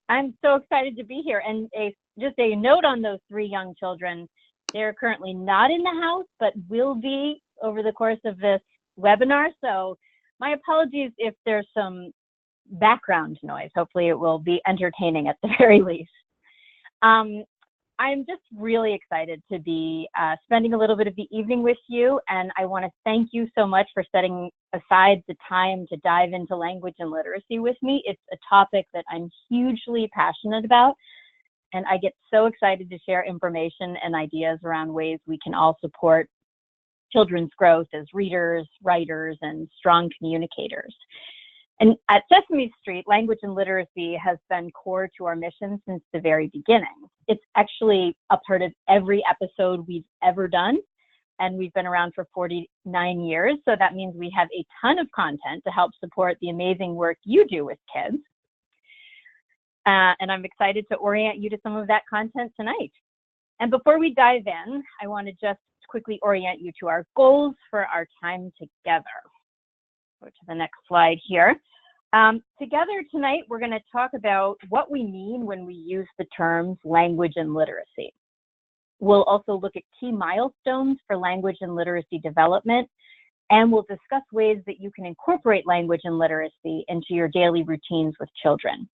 I'm so excited to be here. And just a note on those three young children. They're currently not in the house, but will be over the course of this webinar. So my apologies if there's some background noise. Hopefully it will be entertaining at the very least. I'm just really excited to be spending a little bit of the evening with you, and I want to thank you so much for setting aside the time to dive into language and literacy with me. It's a topic that I'm hugely passionate about, and I get so excited to share information and ideas around ways we can all support children's growth as readers, writers, and strong communicators. And at Sesame Street, language and literacy has been core to our mission since the very beginning. It's actually a part of every episode we've ever done, and we've been around for 49 years, so that means we have a ton of content to help support the amazing work you do with kids. And I'm excited to orient you to some of that content tonight. And before we dive in, I want to just quickly orient you to our goals for our time together. Go to the next slide here. Together tonight, we're going to talk about what we mean when we use the terms language and literacy. We'll also look at key milestones for language and literacy development, and we'll discuss ways that you can incorporate language and literacy into your daily routines with children.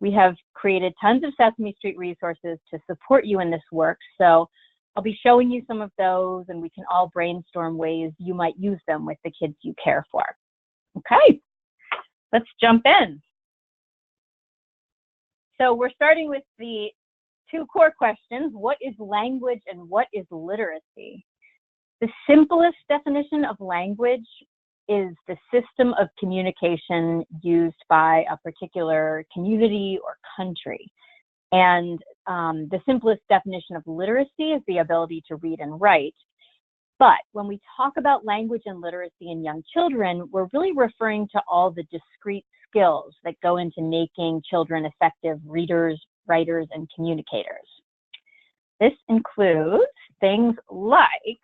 We have created tons of Sesame Street resources to support you in this work, so I'll be showing you some of those, and we can all brainstorm ways you might use them with the kids you care for. Okay, let's jump in. So we're starting with the two core questions. What is language and what is literacy? The simplest definition of language is the system of communication used by a particular community or country. And the simplest definition of literacy is the ability to read and write. But when we talk about language and literacy in young children, we're really referring to all the discrete skills that go into making children effective readers, writers, and communicators. This includes things like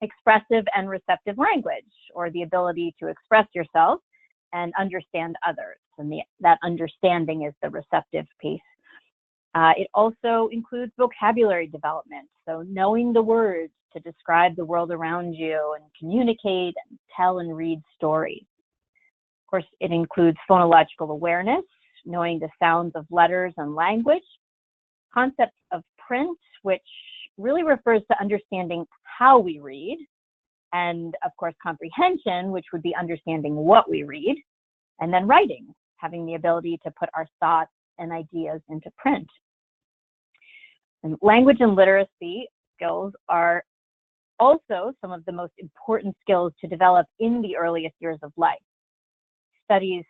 expressive and receptive language, or the ability to express yourself and understand others. And that understanding is the receptive piece. It also includes vocabulary development, so knowing the words to describe the world around you and communicate and tell and read stories. Of course, it includes phonological awareness, knowing the sounds of letters and language, concepts of print, which really refers to understanding how we read, and of course, comprehension, which would be understanding what we read, and then writing, having the ability to put our thoughts and ideas into print. And language and literacy skills are also some of the most important skills to develop in the earliest years of life. Studies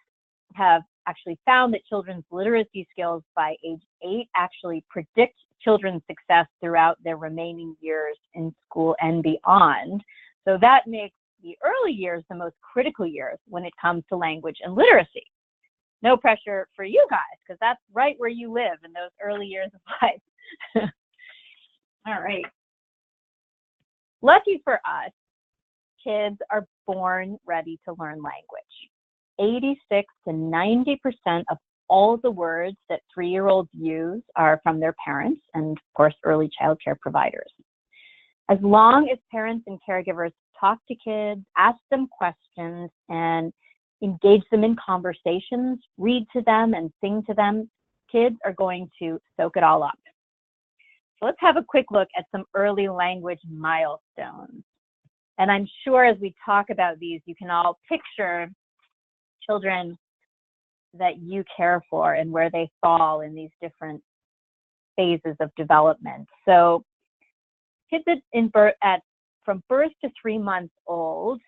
have actually found that children's literacy skills by age 8 actually predict children's success throughout their remaining years in school and beyond. So that makes the early years the most critical years when it comes to language and literacy. No pressure for you guys, because that's right where you live in those early years of life. All right. Lucky for us, kids are born ready to learn language. 86 to 90% of all the words that 3-year-olds use are from their parents and, of course, early child care providers. As long as parents and caregivers talk to kids, ask them questions, and engage them in conversations, read to them, and sing to them, kids are going to soak it all up. So let's have a quick look at some early language milestones. And I'm sure as we talk about these, you can all picture children that you care for and where they fall in these different phases of development. So kids from birth to 3 months old,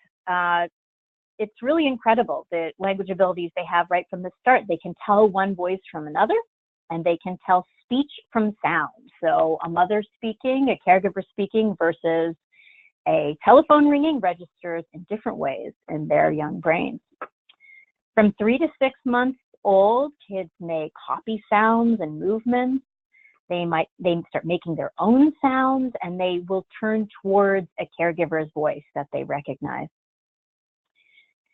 it's really incredible the language abilities they have right from the start. They can tell one voice from another, and they can tell speech from sound. So a mother speaking, a caregiver speaking versus a telephone ringing registers in different ways in their young brains. From 3 to 6 months old, kids may copy sounds and movements. They start making their own sounds, and they will turn towards a caregiver's voice that they recognize.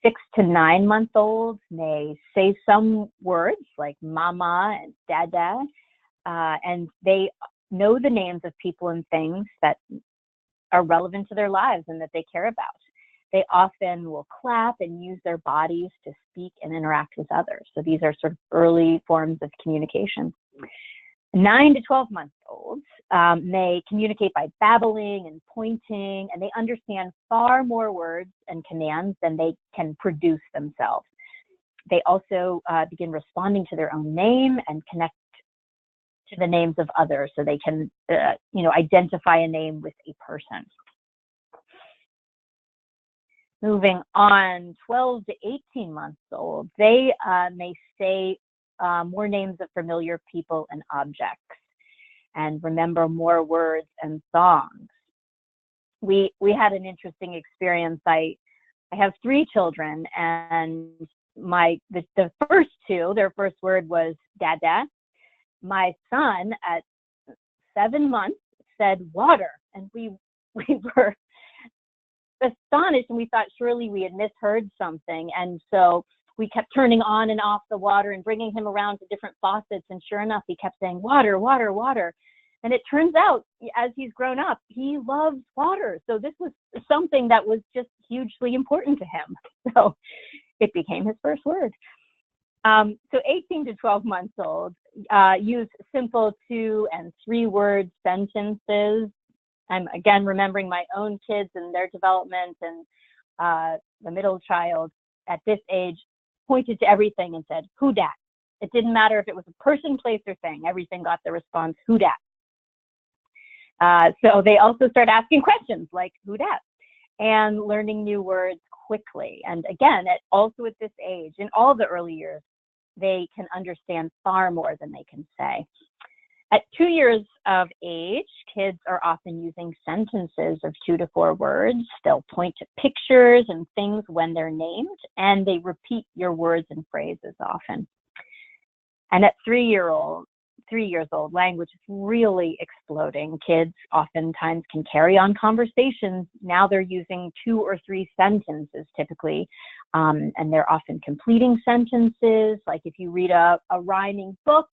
6 to 9 month olds may say some words like mama and dada, and they know the names of people and things that are relevant to their lives and that they care about. They often will clap and use their bodies to speak and interact with others. So these are sort of early forms of communication. 9 to 12 month olds may communicate by babbling and pointing, and they understand far more words and commands than they can produce themselves. They also begin responding to their own name and connect to the names of others, so they can identify a name with a person. Moving on, 12 to 18 months old, they may say more names of familiar people and objects, and remember more words and songs. We had an interesting experience. I have 3 children, and the first 2, their first word was dada. My son at 7 months said water, and we were astonished, and we thought surely we had misheard something, and so we kept turning on and off the water and bringing him around to different faucets, and sure enough, he kept saying water, water, water. And it turns out, as he's grown up, he loves water. So this was something that was just hugely important to him. So it became his first word. So 18 to 12 months old use simple 2- and 3-word sentences. I'm again remembering my own kids and their development, and the middle child at this age pointed to everything and said, who dat? It didn't matter if it was a person, place, or thing. Everything got the response, who dat? So they also start asking questions like, who dat? And learning new words quickly. And again, also at this age, in all the early years, they can understand far more than they can say. At 2 years of age, kids are often using sentences of 2 to 4 words. They'll point to pictures and things when they're named, and they repeat your words and phrases often. And at 3 years old, language is really exploding. Kids oftentimes can carry on conversations. Now they're using 2 or 3 sentences typically, and they're often completing sentences. Like if you read a rhyming book,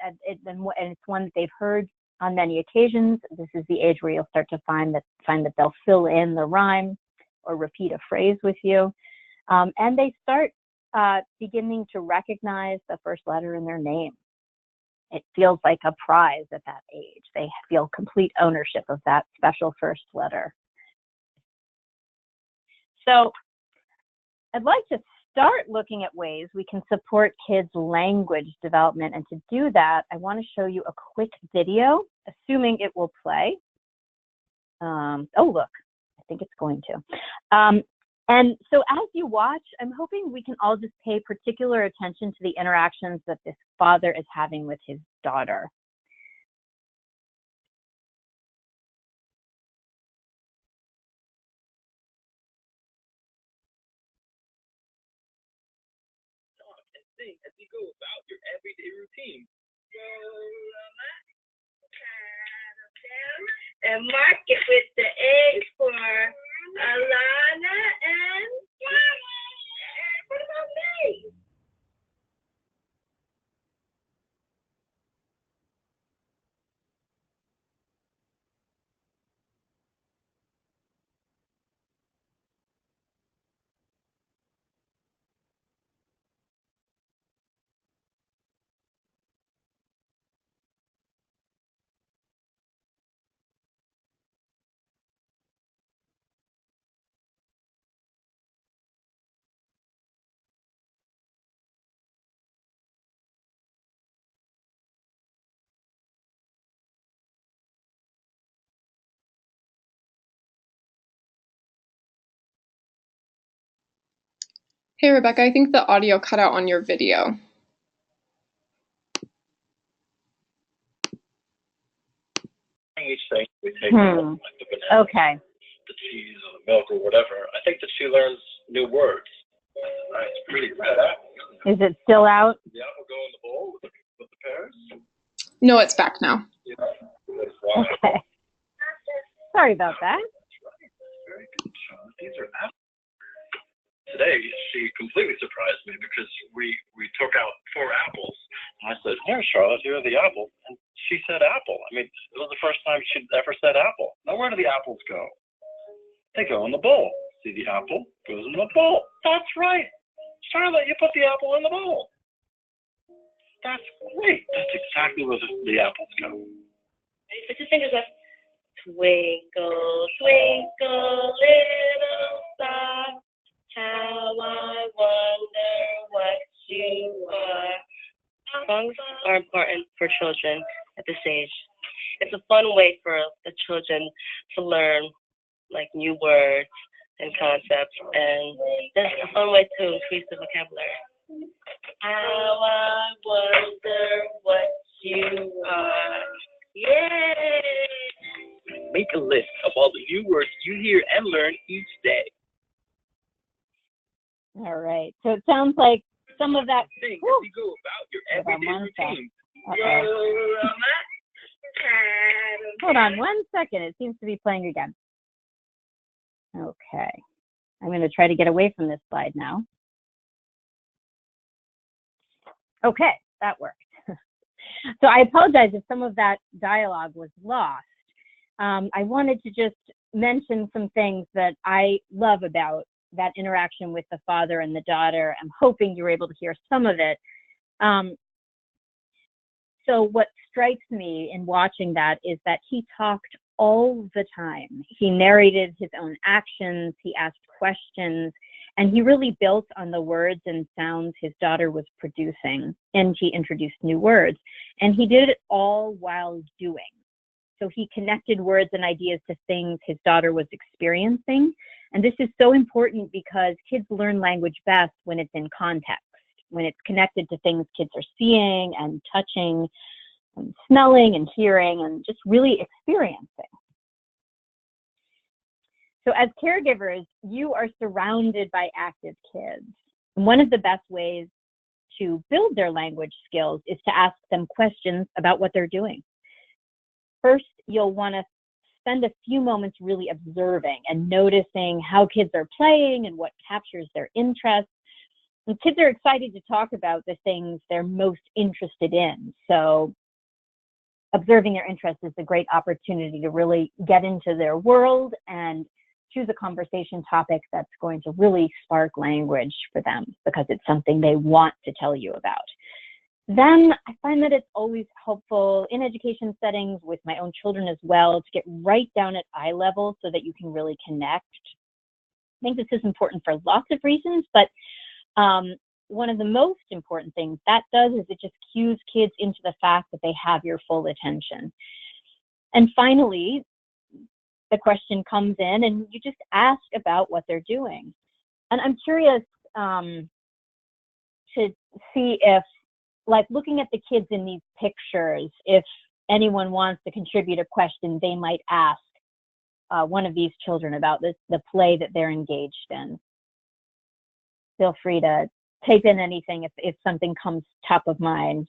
and it's one that they've heard on many occasions, this is the age where you'll start to find that they'll fill in the rhyme or repeat a phrase with you. And they start beginning to recognize the first letter in their name. It feels like a prize at that age. They feel complete ownership of that special first letter. So I'd like to start looking at ways we can support kids' language development. And to do that, I want to show you a quick video, assuming it will play. Oh, look, I think it's going to. And so as you watch, I'm hoping we can all just pay particular attention to the interactions that this father is having with his daughter. As you go about your everyday routine. And mark it with the A for Alana and what about me? Hey, Rebecca, I think the audio cut out on your video. Each thing we take like the banana, the cheese, or the milk, or whatever. I think that she learns new words. It's pretty good. Is it still out? The apple go in the bowl with the pears? No, it's back now. Yeah. Okay. Sorry about that. Very good, Sean. These are apples. today, she completely surprised me because we took out 4 apples. And I said, "Here, Charlotte, here are the apples." And she said apple. I mean, it was the first time she'd ever said apple. Now, where do the apples go? They go in the bowl. See, the apple goes in the bowl. That's right. Charlotte, you put the apple in the bowl. That's great. That's exactly where the apples go. Put your fingers up. Twinkle, twinkle, little star, how I wonder what you are. Songs are important for children at this age. It's a fun way for the children to learn like new words and concepts, and it's a fun way to increase the vocabulary. How I wonder what you are. Yay! Make a list of all the new words you hear and learn each day. All right. So it sounds like some of that. Think as you go about your everyday routine. Hold on 1 second. It seems to be playing again. Okay. I'm going to try to get away from this slide now. Okay, that worked. So I apologize if some of that dialogue was lost. I wanted to just mention some things that I love about that interaction with the father and the daughter. I'm hoping you were able to hear some of it. So what strikes me in watching that is that he talked all the time. He narrated his own actions, he asked questions, and he really built on the words and sounds his daughter was producing, and he introduced new words. And he did it all while doing. So he connected words and ideas to things his daughter was experiencing. And this is so important because kids learn language best when it's in context, when it's connected to things kids are seeing and touching and smelling and hearing and just really experiencing. So as caregivers, you are surrounded by active kids. And one of the best ways to build their language skills is to ask them questions about what they're doing. First, you'll want to spend a few moments really observing and noticing how kids are playing and what captures their interest. And kids are excited to talk about the things they're most interested in. So observing their interests is a great opportunity to really get into their world and choose a conversation topic that's going to really spark language for them because it's something they want to tell you about. Then I find that it's always helpful in education settings with my own children as well to get right down at eye level so that you can really connect. I think this is important for lots of reasons, but one of the most important things that does is it just cues kids into the fact that they have your full attention. And finally, the question comes in and you just ask about what they're doing. And I'm curious to see if, like looking at the kids in these pictures, if anyone wants to contribute a question they might ask one of these children about the play that they're engaged in. Feel free to type in anything if something comes top of mind.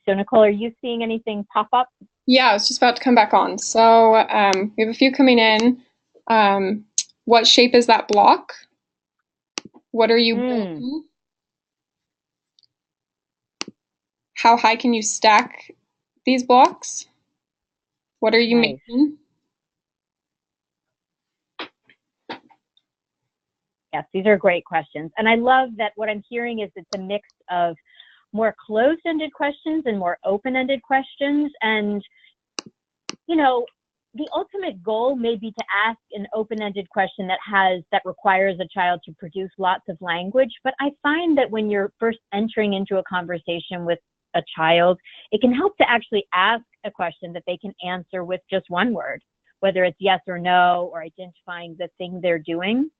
So Nicole, are you seeing anything pop up? Yeah, I was just about to come back on. So we have a few coming in. What shape is that block? What are you building? How high can you stack these blocks? What are you making? Yes, these are great questions. And I love that what I'm hearing is it's a mix of more closed-ended questions and more open-ended questions. And, you know, the ultimate goal may be to ask an open-ended question that requires a child to produce lots of language. But I find that when you're first entering into a conversation with a child, it can help to actually ask a question that they can answer with just one word, whether it's yes or no, or identifying the thing they're doing,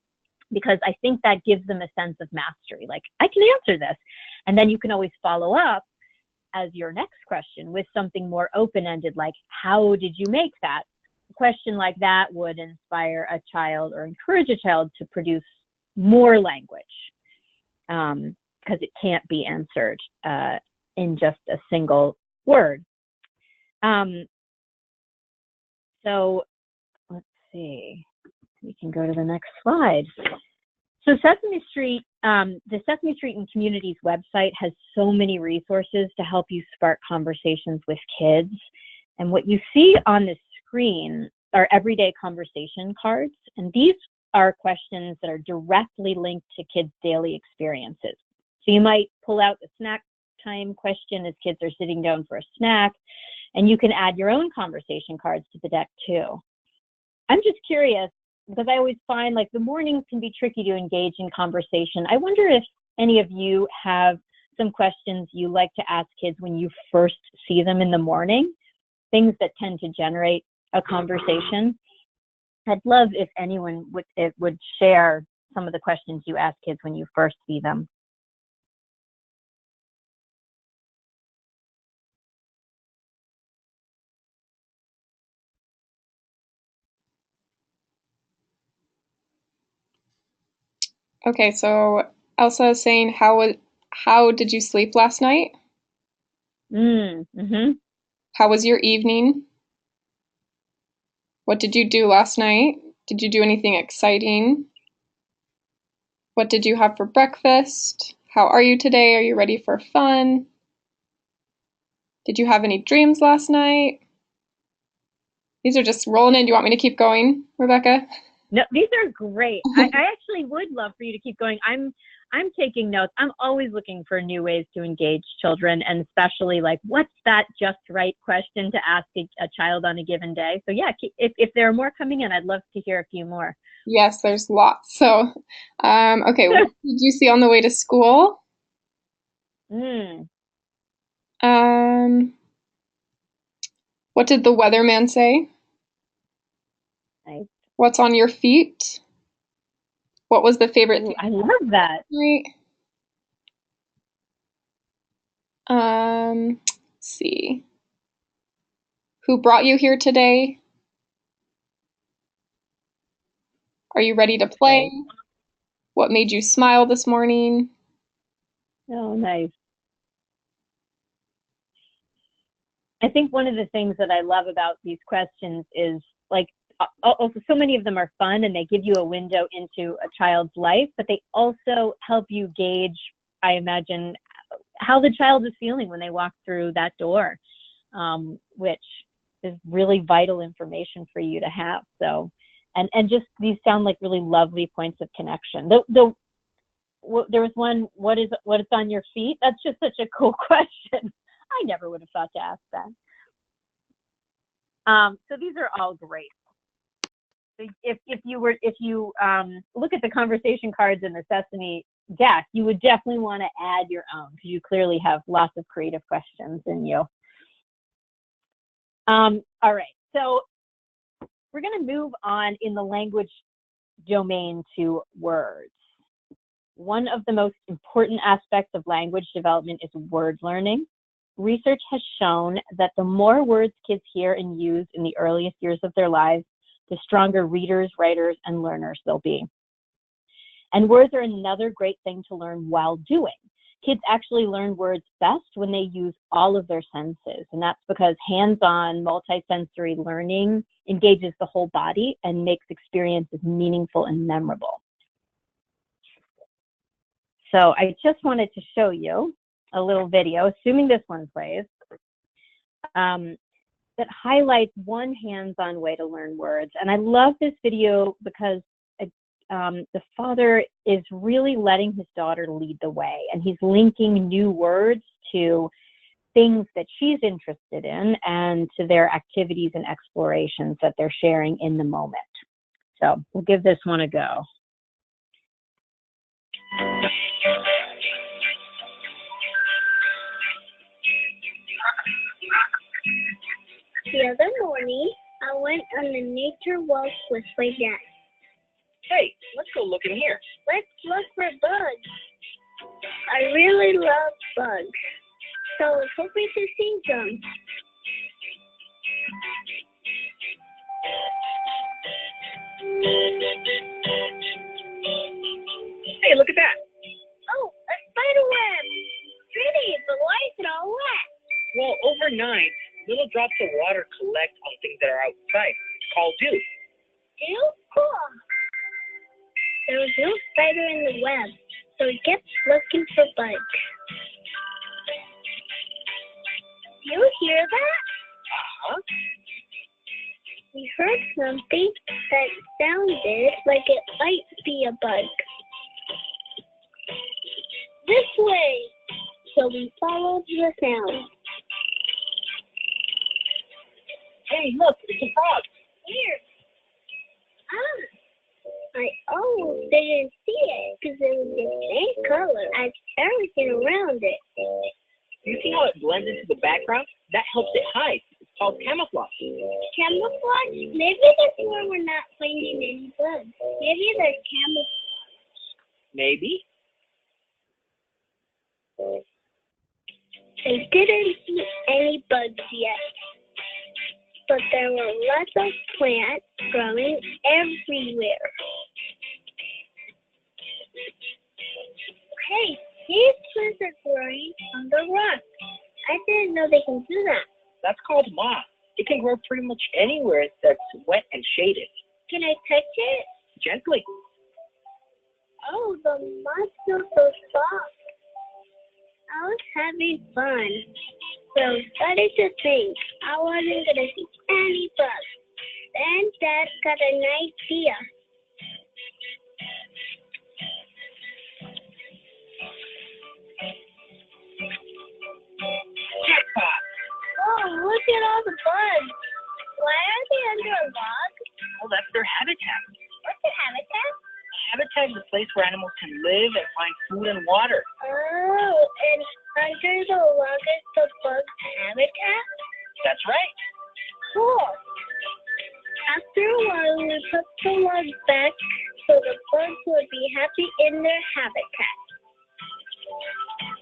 because I think that gives them a sense of mastery. Like, I can answer this. And then you can always follow up as your next question with something more open-ended, like, how did you make that? A question like that would inspire a child or encourage a child to produce more language, because it can't be answered in just a single word. So let's see, we can go to the next slide. So Sesame Street, the Sesame Street and Communities website has so many resources to help you spark conversations with kids. And what you see on the screen are everyday conversation cards. And these are questions that are directly linked to kids' daily experiences. So you might pull out the snack time question as kids are sitting down for a snack, and you can add your own conversation cards to the deck too. I'm just curious, because I always find like the mornings can be tricky to engage in conversation. I wonder if any of you have some questions you like to ask kids when you first see them in the morning, things that tend to generate a conversation. I'd love if anyone would share some of the questions you ask kids when you first see them. Okay, so Elsa is saying, how did you sleep last night? How was your evening? What did you do last night? Did you do anything exciting? What did you have for breakfast? How are you today? Are you ready for fun? Did you have any dreams last night? These are just rolling in. Do you want me to keep going, Rebecca? No, these are great. I actually would love for you to keep going. I'm taking notes. I'm always looking for new ways to engage children, and especially like, what's that just right question to ask a child on a given day? So yeah, if there are more coming in, I'd love to hear a few more. Yes, there's lots. So, okay, what did you see on the way to school? What did the weatherman say? Nice. What's on your feet? What was the favorite thing? I love that. Let's see. Who brought you here today? Are you ready to play? Great. What made you smile this morning? Oh, nice. I think one of the things that I love about these questions is like, also so many of them are fun and they give you a window into a child's life, but they also help you gauge, I imagine, how the child is feeling when they walk through that door, which is really vital information for you to have. So, and just these sound like really lovely points of connection. There was one, what is on your feet? That's just such a cool question. I never would have thought to ask that. So these are all great. If you look at the conversation cards in the Sesame deck, you would definitely want to add your own because you clearly have lots of creative questions in you. All right, so we're going to move on in the language domain to words. One of the most important aspects of language development is word learning. Research has shown that the more words kids hear and use in the earliest years of their lives, the stronger readers, writers, and learners they'll be. And words are another great thing to learn while doing. Kids actually learn words best when they use all of their senses, and that's because hands-on, multisensory learning engages the whole body and makes experiences meaningful and memorable. So I just wanted to show you a little video, assuming this one plays, that highlights one hands-on way to learn words. And I love this video because the father is really letting his daughter lead the way, and he's linking new words to things that she's interested in and to their activities and explorations that they're sharing in the moment. So we'll give this one a go. The other morning, I went on a nature walk with my dad. Hey, let's go look in here. Let's look for bugs. I really love bugs, so I was hoping to see some. that? Oh, a spider web. Pretty, but why is it all wet? Well, overnight, little drops of water collect on things that are outside. It's called dew. Ew, cool. There was no spider in the web, so it kept looking for bugs. Do you hear that? Uh-huh. We heard something that sounded like it might be a bug. This way! So we followed the sound. Hey, look, it's a frog. Here. I almost didn't see it because it was the same color as everything around it. You see how it blends into the background? That helps it hide. It's called camouflage. Camouflage? Maybe that's why we're not finding any bugs. Maybe they're camouflage. Maybe. I didn't see any bugs yet, but there were lots of plants growing everywhere. Hey, these plants are growing on the rock. I didn't know they can do that. That's called moss. It can grow pretty much anywhere that's wet and shaded. Can I touch it? Gently. Oh, the moss feels so soft. I was having fun. So funny to think I wasn't gonna see any bugs. Then Dad got an idea. Jackpot! Oh, look at all the bugs. Why are they under a log? Well, that's their habitat. What's a habitat? A habitat is a place where animals can live and find food and water. Oh, and under the log is the bug's habitat? That's right. Cool. After a while, we put the log back so the bugs would be happy in their habitat.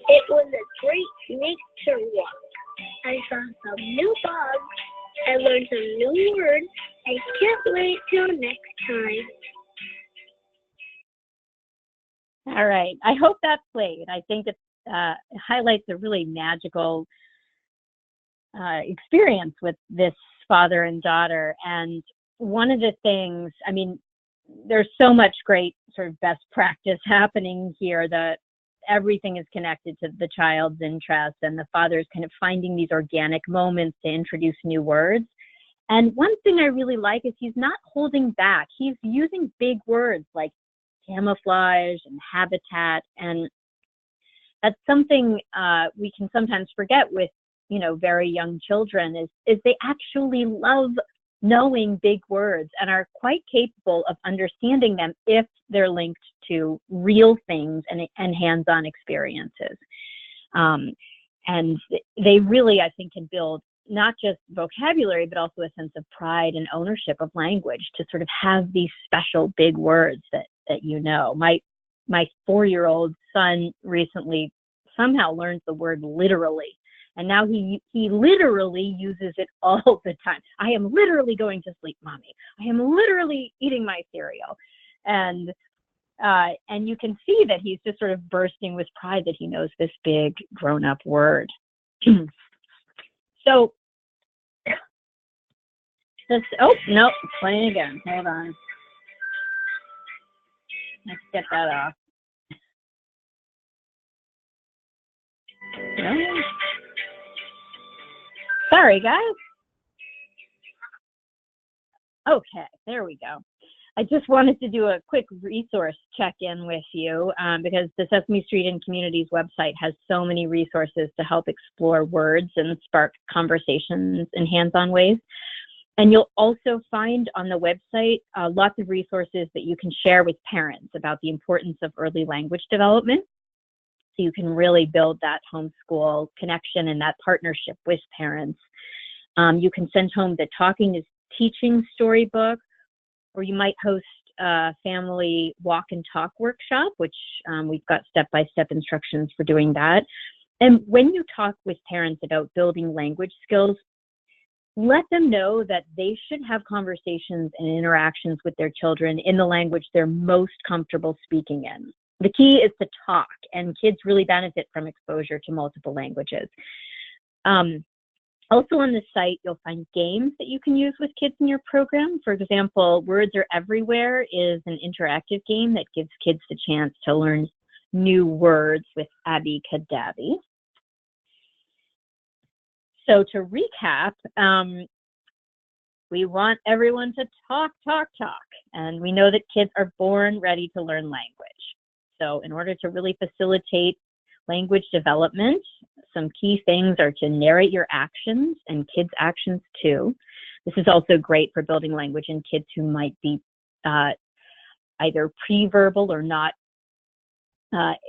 It was a great nature walk. I saw some new bugs. I learned some new words. I can't wait till next time. All right. I hope that played. I think it highlights a really magical experience with this father and daughter. And one of the things, I mean, there's so much great sort of best practice happening here that everything is connected to the child's interest, and the father is kind of finding these organic moments to introduce new words. And one thing I really like is he's not holding back. He's using big words like camouflage and habitat, and that's something we can sometimes forget with, you know, very young children is they actually love knowing big words and are quite capable of understanding them if they're linked to real things and hands-on experiences. And they really, I think, can build not just vocabulary, but also a sense of pride and ownership of language to sort of have these special big words that you know. My 4-year-old son recently somehow learned the word literally. And now he literally uses it all the time. I am literally going to sleep, Mommy. I am literally eating my cereal. And you can see that he's just sort of bursting with pride that he knows this big grown-up word. So, oh, no, it's playing again. Hold on. Let's get that off. No. Sorry, guys. Okay, there we go. I just wanted to do a quick resource check-in with you because the Sesame Street and Communities website has so many resources to help explore words and spark conversations in hands-on ways. And you'll also find on the website lots of resources that you can share with parents about the importance of early language development. So you can really build that homeschool connection and that partnership with parents. You can send home the Talking is Teaching storybook, or you might host a family walk and talk workshop, which we've got step-by-step instructions for doing that. And when you talk with parents about building language skills, let them know that they should have conversations and interactions with their children in the language they're most comfortable speaking in. The key is to talk, and kids really benefit from exposure to multiple languages. Also on the site, you'll find games that you can use with kids in your program. For example, Words Are Everywhere is an interactive game that gives kids the chance to learn new words with Abby Cadaby. So to recap, we want everyone to talk. And we know that kids are born ready to learn language. So in order to really facilitate language development, some key things are to narrate your actions and kids' actions too. This is also great for building language in kids who might be either pre-verbal or not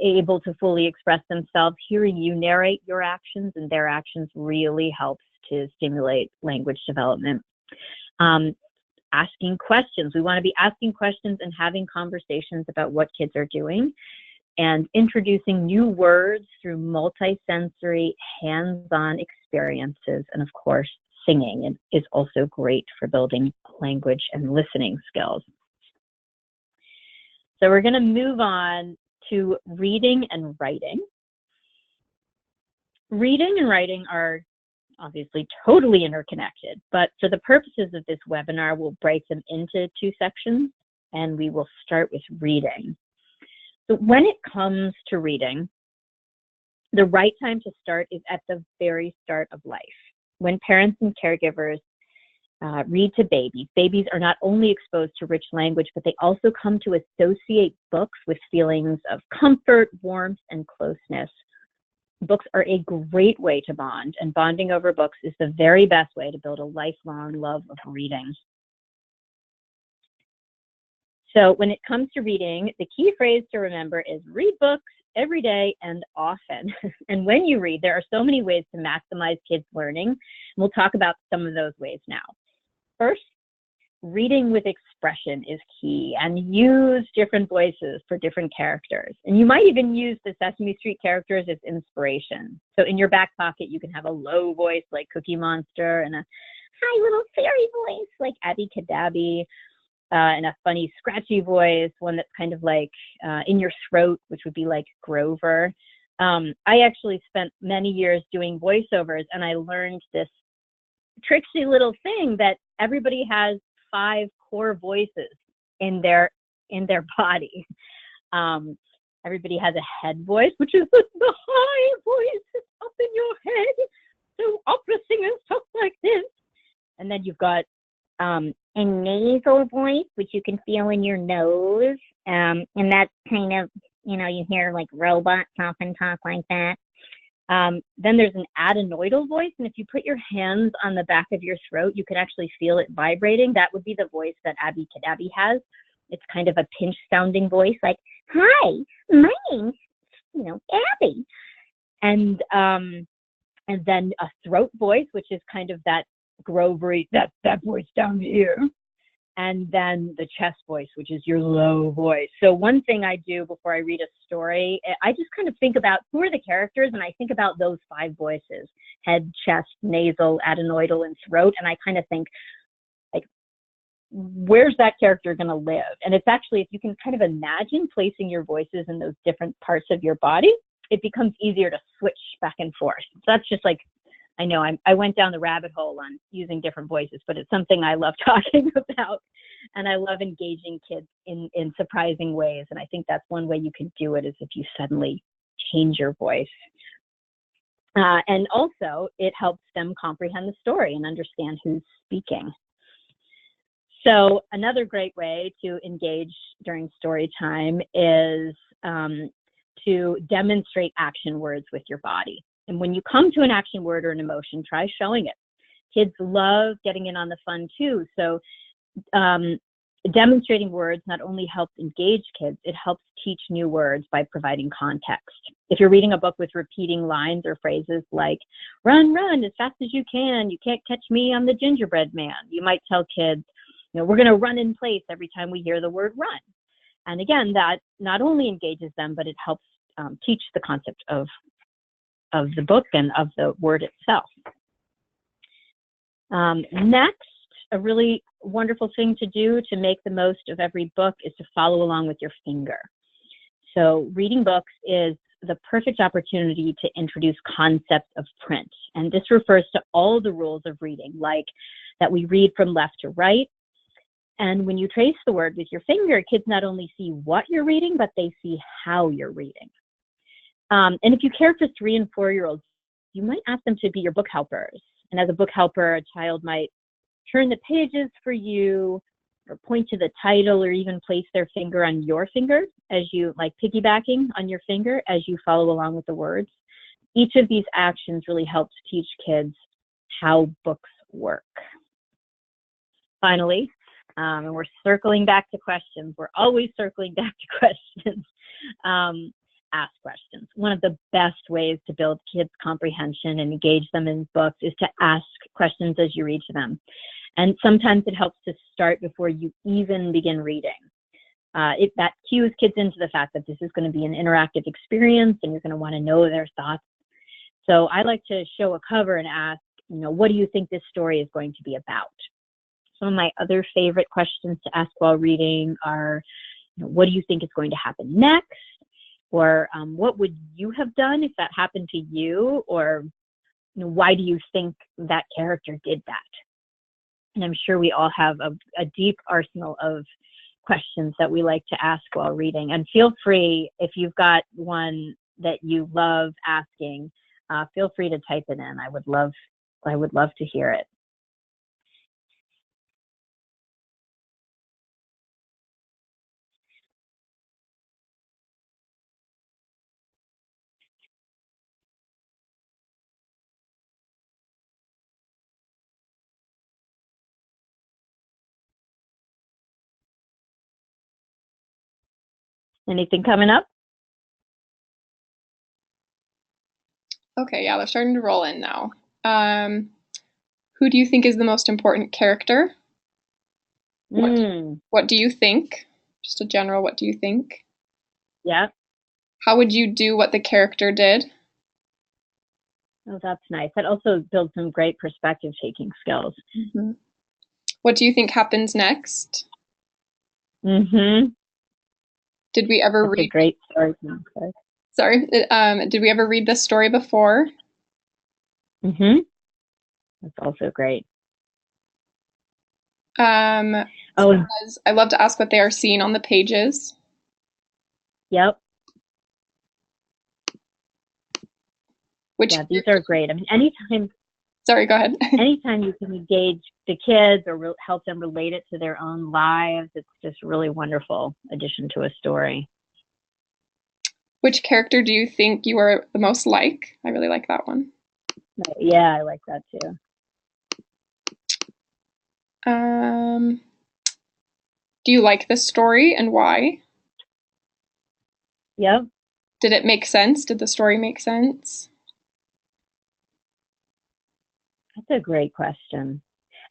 able to fully express themselves. Hearing you narrate your actions and their actions really helps to stimulate language development. Asking questions. We want to be asking questions and having conversations about what kids are doing, and introducing new words through multisensory, hands-on experiences. And of course, singing is also great for building language and listening skills. So we're going to move on to reading and writing. Reading and writing are obviously totally interconnected, but for the purposes of this webinar, we'll break them into two sections, and we will start with reading. So when it comes to reading, the right time to start is at the very start of life. When parents and caregivers read to babies, babies are not only exposed to rich language, but they also come to associate books with feelings of comfort, warmth, and closeness. Books are a great way to bond, and bonding over books is the very best way to build a lifelong love of reading. So when it comes to reading, the key phrase to remember is read books every day and often. And when you read, there are so many ways to maximize kids' learning. And we'll talk about some of those ways now. First, reading with expression is key, and use different voices for different characters. And you might even use the Sesame Street characters as inspiration. So in your back pocket, you can have a low voice like Cookie Monster, and a high little fairy voice like Abby Cadaby, and a funny scratchy voice, one that's kind of like in your throat, which would be like Grover. I actually spent many years doing voiceovers, and I learned this tricksy little thing that everybody has 5 core voices in their body. Everybody has a head voice, which is the high voice that's up in your head. So opera singers talk like this. And then you've got a nasal voice, which you can feel in your nose. And that's kind of, you hear like robots often talk like that. Then there's an adenoidal voice, and if you put your hands on the back of your throat, you can actually feel it vibrating. That would be the voice that Abby Cadaby has. It's kind of a pinch-sounding voice, like, "Hi, my name's, Abby." And then a throat voice, which is kind of that Grovery, that voice down here. And then the chest voice, which is your low voice. So one thing I do before I read a story, I just kind of think about who are the characters, and I think about those 5 voices: head, chest, nasal, adenoidal, and throat. And I kind of think, like, where's that character going to live? And it's actually, if you can kind of imagine placing your voices in those different parts of your body, it becomes easier to switch back and forth. So that's just like, I know I went down the rabbit hole on using different voices, but it's something I love talking about, and I love engaging kids in surprising ways. And I think that's one way you can do it, is if you suddenly change your voice. And also, it helps them comprehend the story and understand who's speaking. So another great way to engage during story time is to demonstrate action words with your body. And when you come to an action word or an emotion, try showing it. Kids love getting in on the fun too. So demonstrating words not only helps engage kids, it helps teach new words by providing context. If you're reading a book with repeating lines or phrases like, "Run, run as fast as you can. You can't catch me, I'm the gingerbread man." You might tell kids, "We're going to run in place every time we hear the word run." And again, that not only engages them, but it helps teach the concept of the book and of the word itself. Next, a really wonderful thing to do to make the most of every book is to follow along with your finger. So reading books is the perfect opportunity to introduce concepts of print. And this refers to all the rules of reading, like that we read from left to right. And when you trace the word with your finger, kids not only see what you're reading, but they see how you're reading. And if you care for 3 and 4-year-olds, you might ask them to be your book helpers. And as a book helper, a child might turn the pages for you, or point to the title, or even place their finger on your finger as you, like piggybacking on your finger as you follow along with the words. Each of these actions really helps teach kids how books work. Finally, and we're circling back to questions. We're always circling back to questions. Ask questions. One of the best ways to build kids' comprehension and engage them in books is to ask questions as you read to them. And sometimes it helps to start before you even begin reading. That cues kids into the fact that this is going to be an interactive experience and you're going to want to know their thoughts. So I like to show a cover and ask, what do you think this story is going to be about? Some of my other favorite questions to ask while reading are, what do you think is going to happen next? Or what would you have done if that happened to you? Or why do you think that character did that? And I'm sure we all have a deep arsenal of questions that we like to ask while reading. And feel free, if you've got one that you love asking, feel free to type it in. I would love to hear it. Anything coming up? Okay, yeah, they're starting to roll in now. Who do you think is the most important character? What do you think? Just a general, what do you think? Yeah. How would you do what the character did? Oh, that's nice. That also builds some great perspective taking skills. Mm-hmm. What do you think happens next? Mm-hmm. Did we ever read a great story? Sorry. Did we ever read this story before? Mm-hmm. That's also great. I love to ask what they are seeing on the pages. Yep. Yeah, these are great. I mean, anytime. Sorry, go ahead. Anytime you can engage the kids or help them relate it to their own lives, it's just a really wonderful addition to a story. Which character do you think you are the most like? I really like that one. Yeah, I like that too. Do you like this story and why? Yep. Did it make sense? Did the story make sense? That's a great question.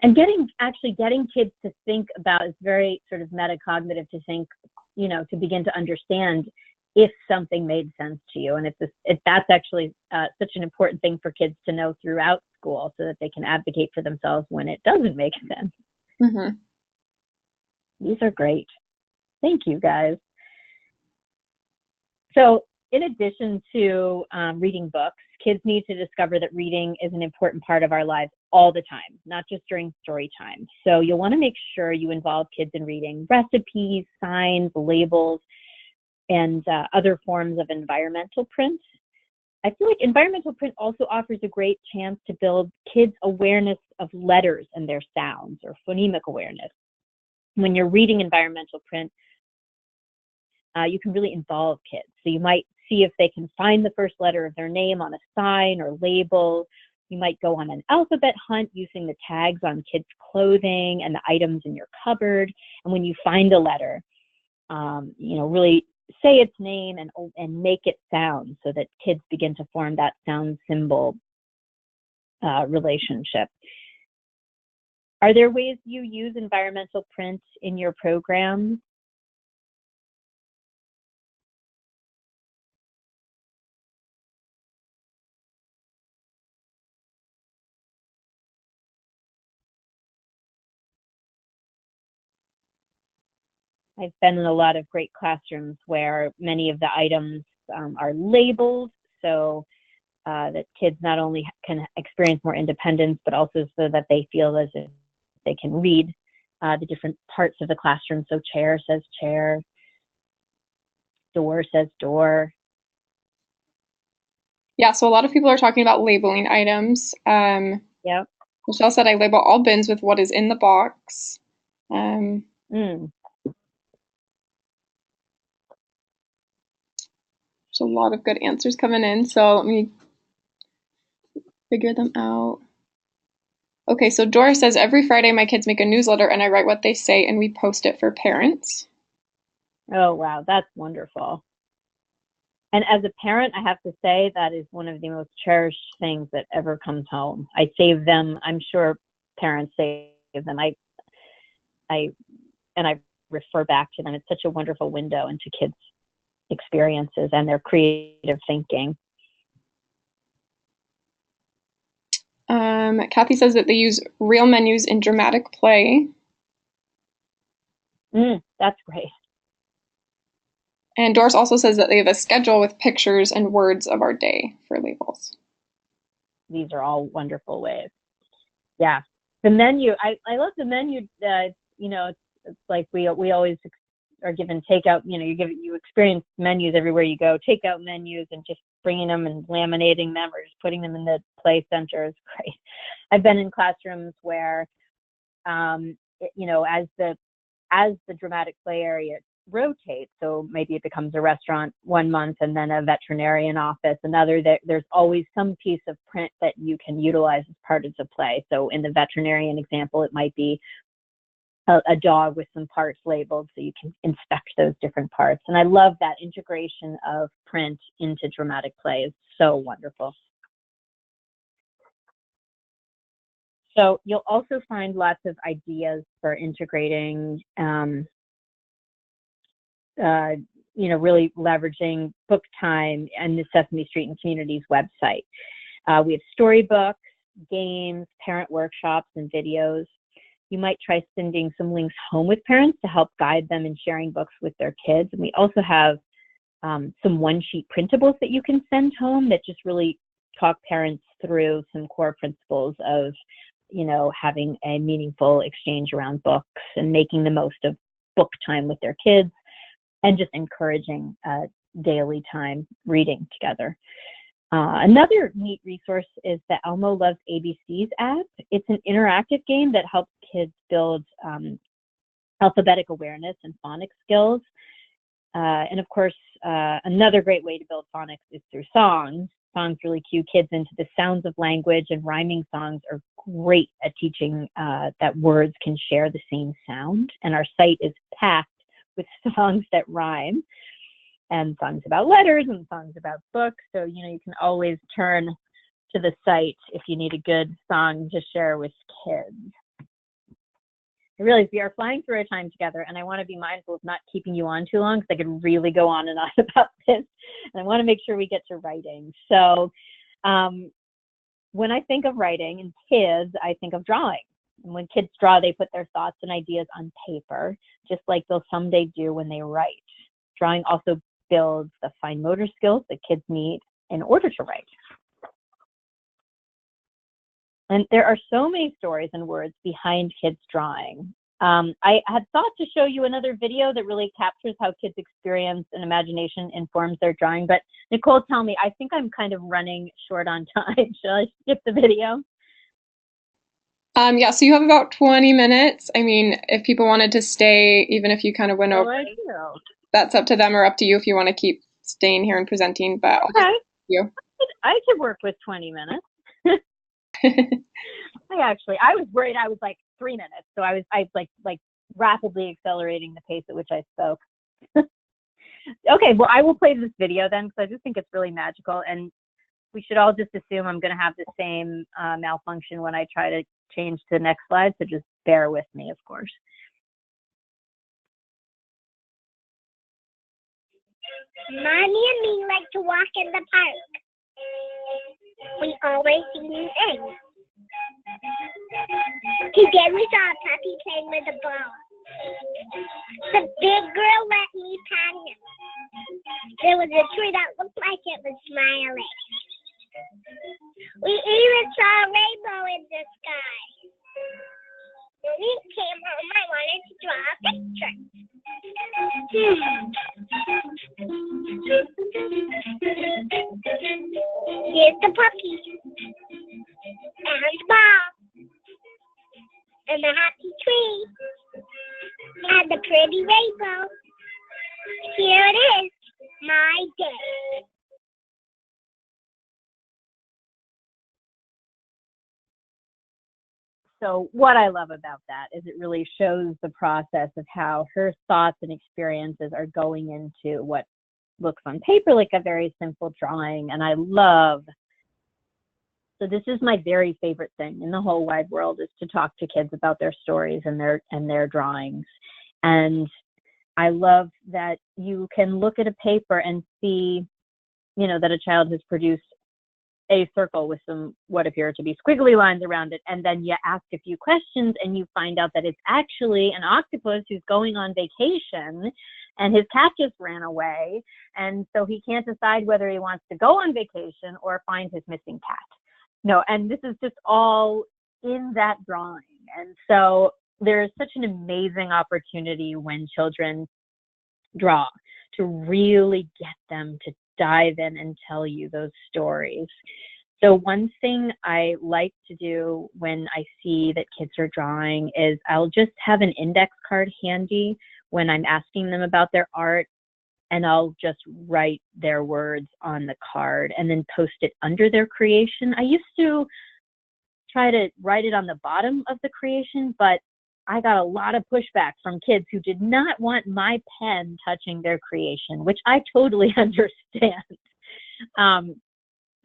And getting kids to think about is very sort of metacognitive, to think, to begin to understand if something made sense to you. And if that's actually such an important thing for kids to know throughout school, so that they can advocate for themselves when it doesn't make sense. Mm-hmm. These are great. Thank you, guys. So in addition to reading books, kids need to discover that reading is an important part of our lives all the time, not just during story time. So you'll want to make sure you involve kids in reading recipes, signs, labels, and other forms of environmental print. I feel like environmental print also offers a great chance to build kids' awareness of letters and their sounds, or phonemic awareness. When you're reading environmental print, you can really involve kids. So you might see if they can find the first letter of their name on a sign or label. You might go on an alphabet hunt using the tags on kids' clothing and the items in your cupboard. And when you find a letter, really say its name and make it sound, so that kids begin to form that sound symbol relationship. Are there ways you use environmental print in your program? I've been in a lot of great classrooms where many of the items are labeled, so that kids not only can experience more independence, but also so that they feel as if they can read the different parts of the classroom. So chair says chair, door says door. Yeah, so a lot of people are talking about labeling items. Yep. Michelle said, I label all bins with what is in the box. There's a lot of good answers coming in, so let me figure them out. Okay, so Doris says, every Friday my kids make a newsletter and I write what they say and we post it for parents. Oh, wow, that's wonderful. And as a parent, I have to say that is one of the most cherished things that ever comes home. I save them. I'm sure parents save them. I refer back to them. It's such a wonderful window into kids' experiences and their creative thinking. Kathy says that they use real menus in dramatic play. That's great. And Doris also says that they have a schedule with pictures and words of our day for labels. These are all wonderful ways. Yeah. The menu, I love the menu. It's like we always are given takeout, you experience menus everywhere you go, takeout menus, and just bringing them and laminating them or just putting them in the play center is great. I've been in classrooms where, as the dramatic play area rotates, so maybe it becomes a restaurant one month and then a veterinarian office another, there's always some piece of print that you can utilize as part of the play. So in the veterinarian example, it might be a dog with some parts labeled so you can inspect those different parts. And I love that integration of print into dramatic play is so wonderful. So you'll also find lots of ideas for integrating, really leveraging book time and the Sesame Street and Communities website. We have storybooks, games, parent workshops, and videos. You might try sending some links home with parents to help guide them in sharing books with their kids. And we also have some one-sheet printables that you can send home that just really talk parents through some core principles of, having a meaningful exchange around books and making the most of book time with their kids and just encouraging daily time reading together. Another neat resource is the Elmo Loves ABCs app. It's an interactive game that helps kids build alphabetic awareness and phonics skills. And of course, another great way to build phonics is through songs. Songs really cue kids into the sounds of language, and rhyming songs are great at teaching that words can share the same sound. And our site is packed with songs that rhyme, and songs about letters and songs about books. So, you can always turn to the site if you need a good song to share with kids. We are flying through our time together, and I want to be mindful of not keeping you on too long because I could really go on and on about this. And I want to make sure we get to writing. So when I think of writing and kids, I think of drawing. And when kids draw, they put their thoughts and ideas on paper, just like they'll someday do when they write. Drawing also builds the fine motor skills that kids need in order to write. And there are so many stories and words behind kids drawing. I had thought to show you another video that really captures how kids' experience and imagination informs their drawing, but Nicole, tell me, I think I'm kind of running short on time. Should I skip the video? Yeah, so you have about 20 minutes. I mean, if people wanted to stay, even if you kind of went over, that's up to them or up to you if you want to keep staying here and presenting, but okay. You. I could work with 20 minutes. I was worried I was like 3 minutes, so I was like rapidly accelerating the pace at which I spoke. Okay, well, I will play this video then because I just think it's really magical, and we should all just assume I'm going to have the same malfunction when I try to change to the next slide, so just bear with me, of course. Mommy and me like to walk in the park. We always eat eggs. Today we saw a puppy playing with a ball. The big girl let me pat him. There was a tree that looked like it was smiling. We even saw a rainbow in the sky. When we came home, I wanted to draw a picture. Here's the puppy. And the ball. And the happy tree. And the pretty rainbow. Here it is, my day. So what I love about that is it really shows the process of how her thoughts and experiences are going into what looks on paper like a very simple drawing. And I love, so this is my very favorite thing in the whole wide world, is to talk to kids about their stories and their drawings. And I love that you can look at a paper and see, you know, that a child has produced a circle with some what appear to be squiggly lines around it, and then you ask a few questions and you find out that it's actually an octopus who's going on vacation and his cat just ran away, and so he can't decide whether he wants to go on vacation or find his missing cat. No, and this is just all in that drawing. And so there is such an amazing opportunity when children draw to really get them to dive in and tell you those stories. So one thing I like to do when I see that kids are drawing is I'll just have an index card handy when I'm asking them about their art, and I'll just write their words on the card and then post it under their creation. I used to try to write it on the bottom of the creation, but I got a lot of pushback from kids who did not want my pen touching their creation, which I totally understand.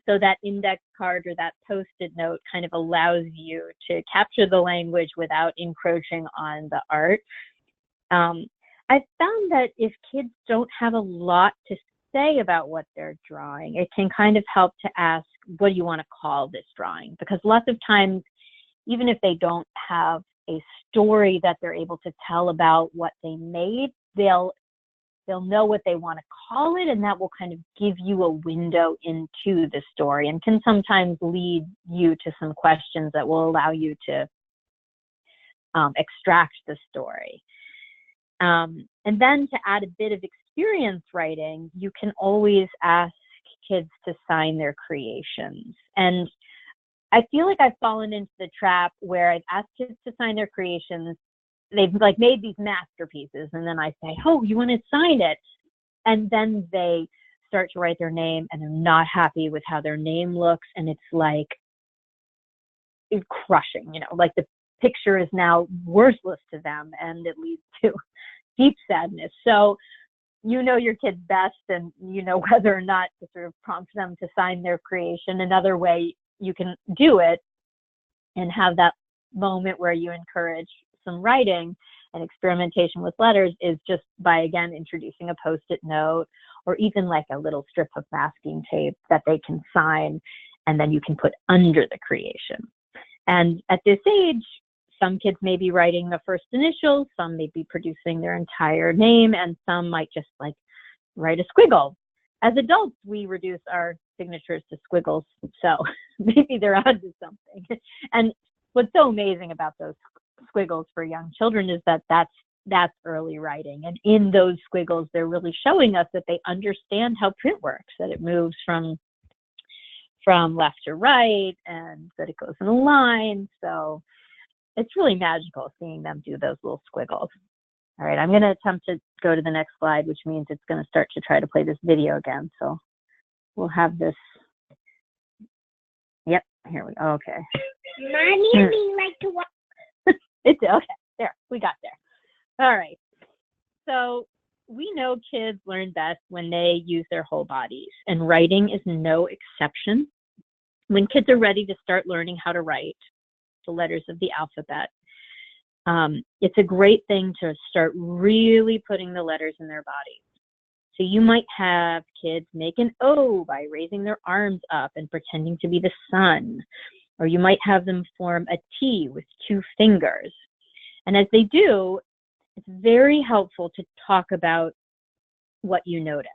So that index card or that post-it note kind of allows you to capture the language without encroaching on the art. I've found that if kids don't have a lot to say about what they're drawing, it can kind of help to ask, what do you want to call this drawing? Because lots of times, even if they don't have a story that they're able to tell about what they made, they'll know what they want to call it, and that will kind of give you a window into the story and can sometimes lead you to some questions that will allow you to extract the story. And then to add a bit of experience writing, you can always ask kids to sign their creations. And I feel like I've fallen into the trap where I've asked kids to sign their creations. They've like made these masterpieces, and then I say, oh, you want to sign it? And then they start to write their name and they're not happy with how their name looks. And it's like crushing, you know, like the picture is now worthless to them, and it leads to deep sadness. So you know your kids best, and you know whether or not to sort of prompt them to sign their creation. Another way you can do it and have that moment where you encourage some writing and experimentation with letters is just by, again, introducing a post-it note or even like a little strip of masking tape that they can sign, and then you can put under the creation. And at this age, some kids may be writing the first initials, some may be producing their entire name, and some might just like write a squiggle. As adults, we reduce our signatures to squiggles, so maybe they're onto something. And what's so amazing about those squiggles for young children is that that's early writing. And in those squiggles, they're really showing us that they understand how print works, that it moves from left to right and that it goes in a line. So it's really magical seeing them do those little squiggles. All right, I'm going to attempt to go to the next slide, which means it's going to start to try to play this video again. So we'll have this. Yep, here we go. Okay. Mommy and me like to watch. It's okay. There, we got there. All right. So we know kids learn best when they use their whole bodies, and writing is no exception. When kids are ready to start learning how to write the letters of the alphabet, it's a great thing to start really putting the letters in their bodies. So you might have kids make an O by raising their arms up and pretending to be the sun. Or you might have them form a T with 2 fingers. And as they do, it's very helpful to talk about what you noticed.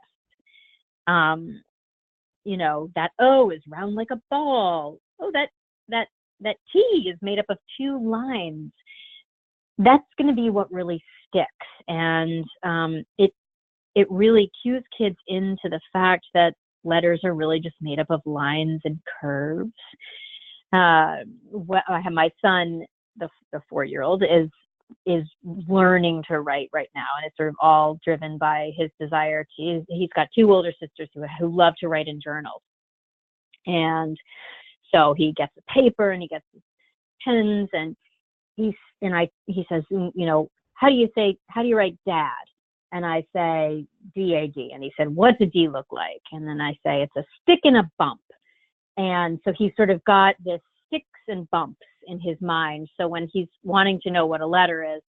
That O is round like a ball. Oh, that T is made up of 2 lines. That's going to be what really sticks. And it really cues kids into the fact that letters are really just made up of lines and curves. I have my son, the 4-year-old, is learning to write right now, and it's sort of all driven by his desire to. He's got 2 older sisters who love to write in journals, and so he gets a paper and he gets his pens, and he says, how do you write dad? And I say D-A-D, and he said, what's a D look like? And then I say it's a stick and a bump. And so he sort of got this sticks and bumps in his mind. So when he's wanting to know what a letter is,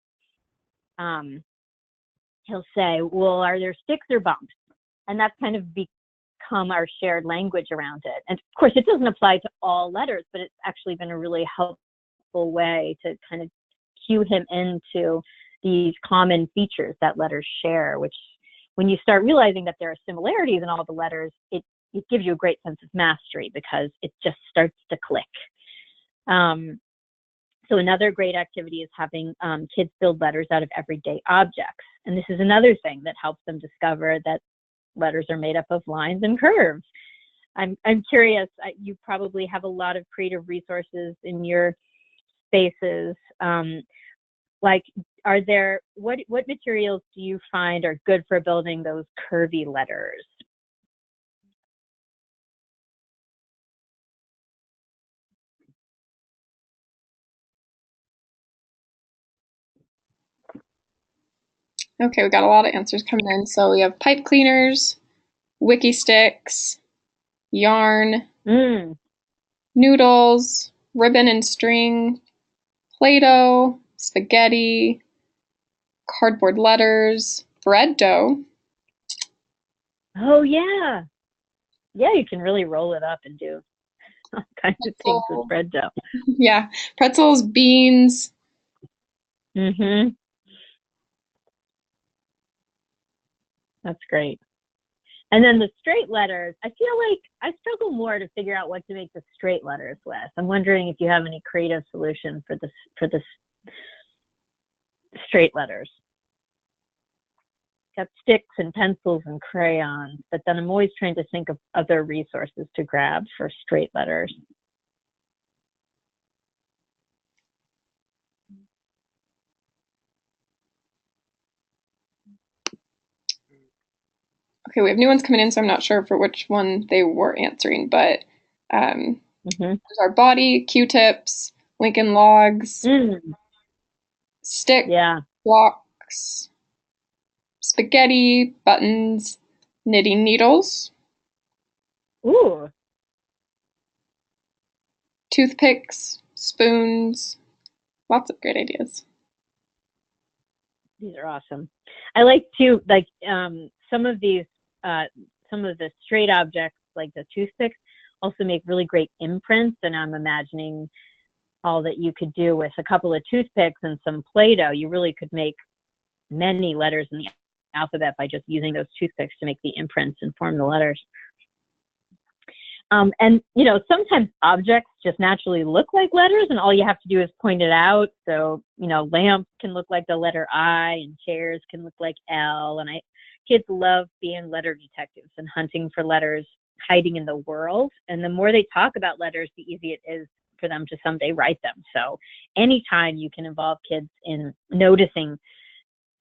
he'll say, well, are there sticks or bumps? And that's kind of become our shared language around it. And of course, it doesn't apply to all letters, but it's actually been a really helpful way to kind of cue him into these common features that letters share, which when you start realizing that there are similarities in all the letters, it gives you a great sense of mastery because it just starts to click. So another great activity is having kids build letters out of everyday objects. And this is another thing that helps them discover that letters are made up of lines and curves. I'm curious, you probably have a lot of creative resources in your spaces. What materials do you find are good for building those curvy letters? Okay, we got a lot of answers coming in. So we have pipe cleaners, wiki sticks, yarn, noodles, ribbon and string, Play-Doh, spaghetti, cardboard letters, bread dough. Oh, yeah. Yeah, you can really roll it up and do all kinds of things with bread dough. Yeah, pretzels, beans. Mm-hmm. That's great. And then the straight letters, I feel like I struggle more to figure out what to make the straight letters with. I'm wondering if you have any creative solution for this straight letters. Got sticks and pencils and crayons, but then I'm always trying to think of other resources to grab for straight letters. Okay, we have new ones coming in, so I'm not sure for which one they were answering, but there's our body, Q-tips, Lincoln Logs, stick, blocks, spaghetti, buttons, knitting needles, toothpicks, spoons, lots of great ideas. These are awesome. I like to, some of the straight objects, like the toothpicks, also make really great imprints, and I'm imagining all that you could do with a couple of toothpicks and some Play-Doh. You really could make many letters in the alphabet by just using those toothpicks to make the imprints and form the letters. And sometimes objects just naturally look like letters, and all you have to do is point it out. So, lamps can look like the letter I, and chairs can look like L. And kids love being letter detectives and hunting for letters hiding in the world. And the more they talk about letters, the easier it is for them to someday write them. So anytime you can involve kids in noticing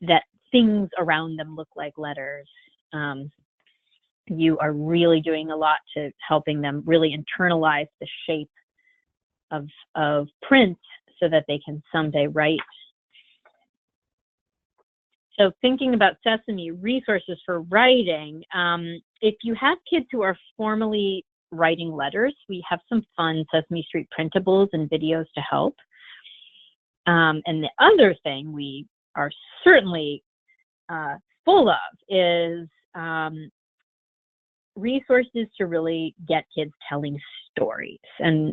that things around them look like letters, you are really doing a lot to helping them really internalize the shape of print so that they can someday write. So thinking about Sesame resources for writing, if you have kids who are formally writing letters, we have some fun Sesame Street printables and videos to help. And the other thing we are certainly full of is resources to really get kids telling stories. And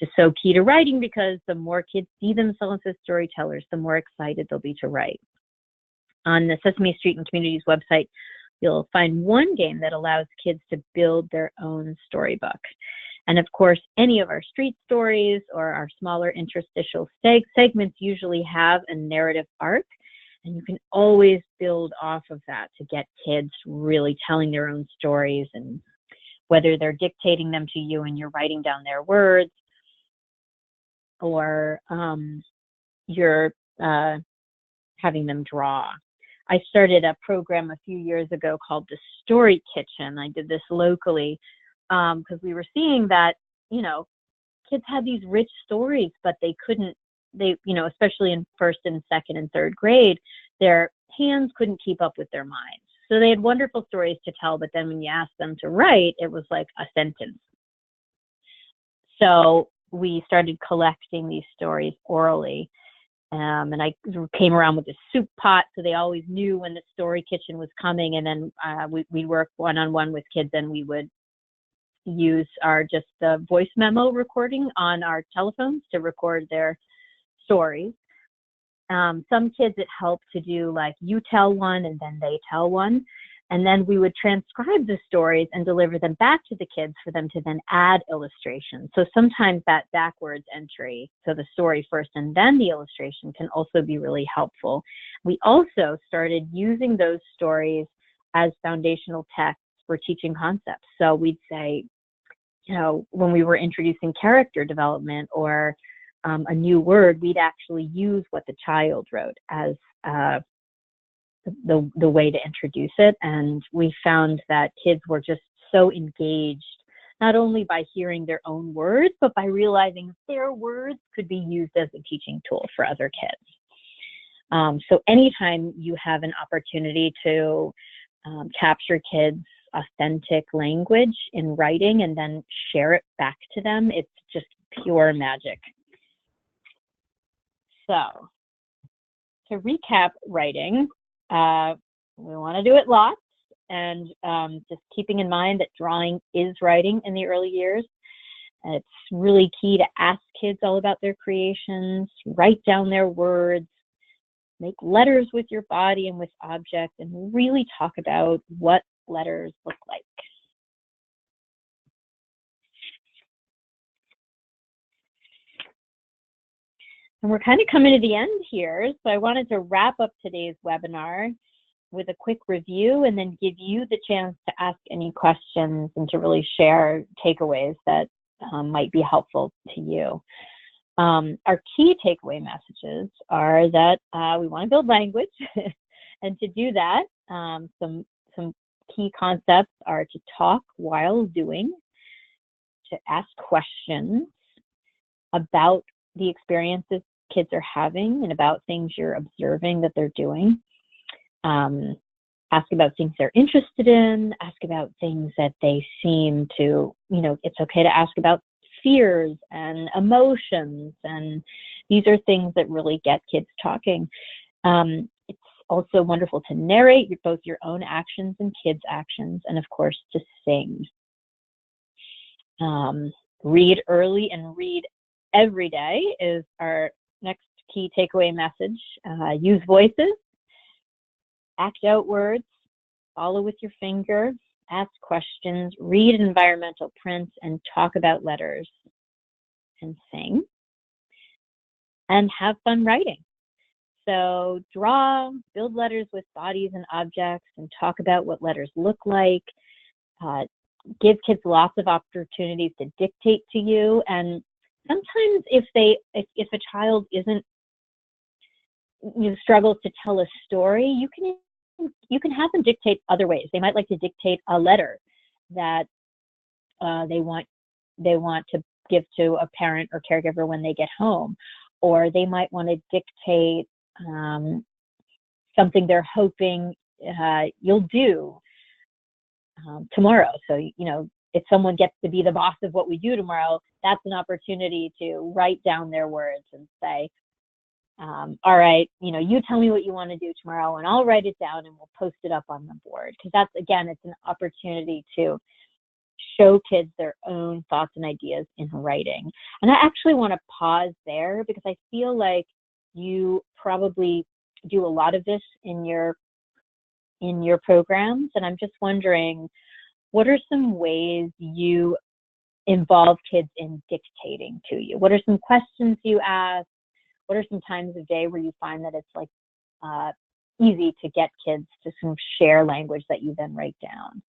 this is so key to writing, because the more kids see themselves as storytellers, the more excited they'll be to write. On the Sesame Street and Communities website, you'll find one game that allows kids to build their own storybook. And of course, any of our street stories or our smaller interstitial segments usually have a narrative arc, and you can always build off of that to get kids really telling their own stories, and whether they're dictating them to you and you're writing down their words, or you're having them draw. I started a program a few years ago called the Story Kitchen. I did this locally because we were seeing that, you know, kids had these rich stories, but they, you know, especially in first and second and third grade, their hands couldn't keep up with their minds. So they had wonderful stories to tell, but then when you asked them to write, it was like a sentence. So we started collecting these stories orally. And I came around with a soup pot, so they always knew when the Story Kitchen was coming. And then we'd work one-on-one with kids, and we would use just the voice memo recording on our telephones to record their stories. Some kids, it helped to do like you tell one and then they tell one. And then we would transcribe the stories and deliver them back to the kids for them to then add illustrations. So sometimes that backwards entry, so the story first and then the illustration, can also be really helpful. We also started using those stories as foundational texts for teaching concepts. So we'd say, you know, when we were introducing character development or a new word, we'd actually use what the child wrote as the way to introduce it. And we found that kids were just so engaged, not only by hearing their own words, but by realizing their words could be used as a teaching tool for other kids. So anytime you have an opportunity to capture kids' authentic language in writing and then share it back to them, it's just pure magic. So to recap writing, we want to do it lots, and just keeping in mind that drawing is writing in the early years. It's really key to ask kids all about their creations, write down their words, make letters with your body and with objects, and really talk about what letters look like. And we're kind of coming to the end here, so I wanted to wrap up today's webinar with a quick review and then give you the chance to ask any questions and to really share takeaways that might be helpful to you. Our key takeaway messages are that we want to build language, and to do that, some key concepts are to talk while doing, to ask questions about the experiences kids are having and about things you're observing that they're doing. Ask about things they're interested in, ask about things that they seem to, you know, it's okay to ask about fears and emotions, and these are things that really get kids talking. It's also wonderful to narrate both your own actions and kids' actions, and of course to sing. Read early and read every day is our next key takeaway message. Use voices, act out words, follow with your finger, ask questions, read environmental prints, and talk about letters, and sing, and have fun writing. So draw, build letters with bodies and objects, and talk about what letters look like. Give kids lots of opportunities to dictate to you, and sometimes if a child struggles to tell a story, you can have them dictate other ways. They might like to dictate a letter that they want to give to a parent or caregiver when they get home, or they might want to dictate something they're hoping you'll do tomorrow. So, you know, if someone gets to be the boss of what we do tomorrow, that's an opportunity to write down their words and say, all right, you know, you tell me what you want to do tomorrow and I'll write it down and we'll post it up on the board. Because that's, again, it's an opportunity to show kids their own thoughts and ideas in writing. And I actually want to pause there because I feel like you probably do a lot of this in your programs, and I'm just wondering, what are some ways you involve kids in dictating to you? What are some questions you ask? What are some times of day where you find that it's like easy to get kids to sort of share language that you then write down?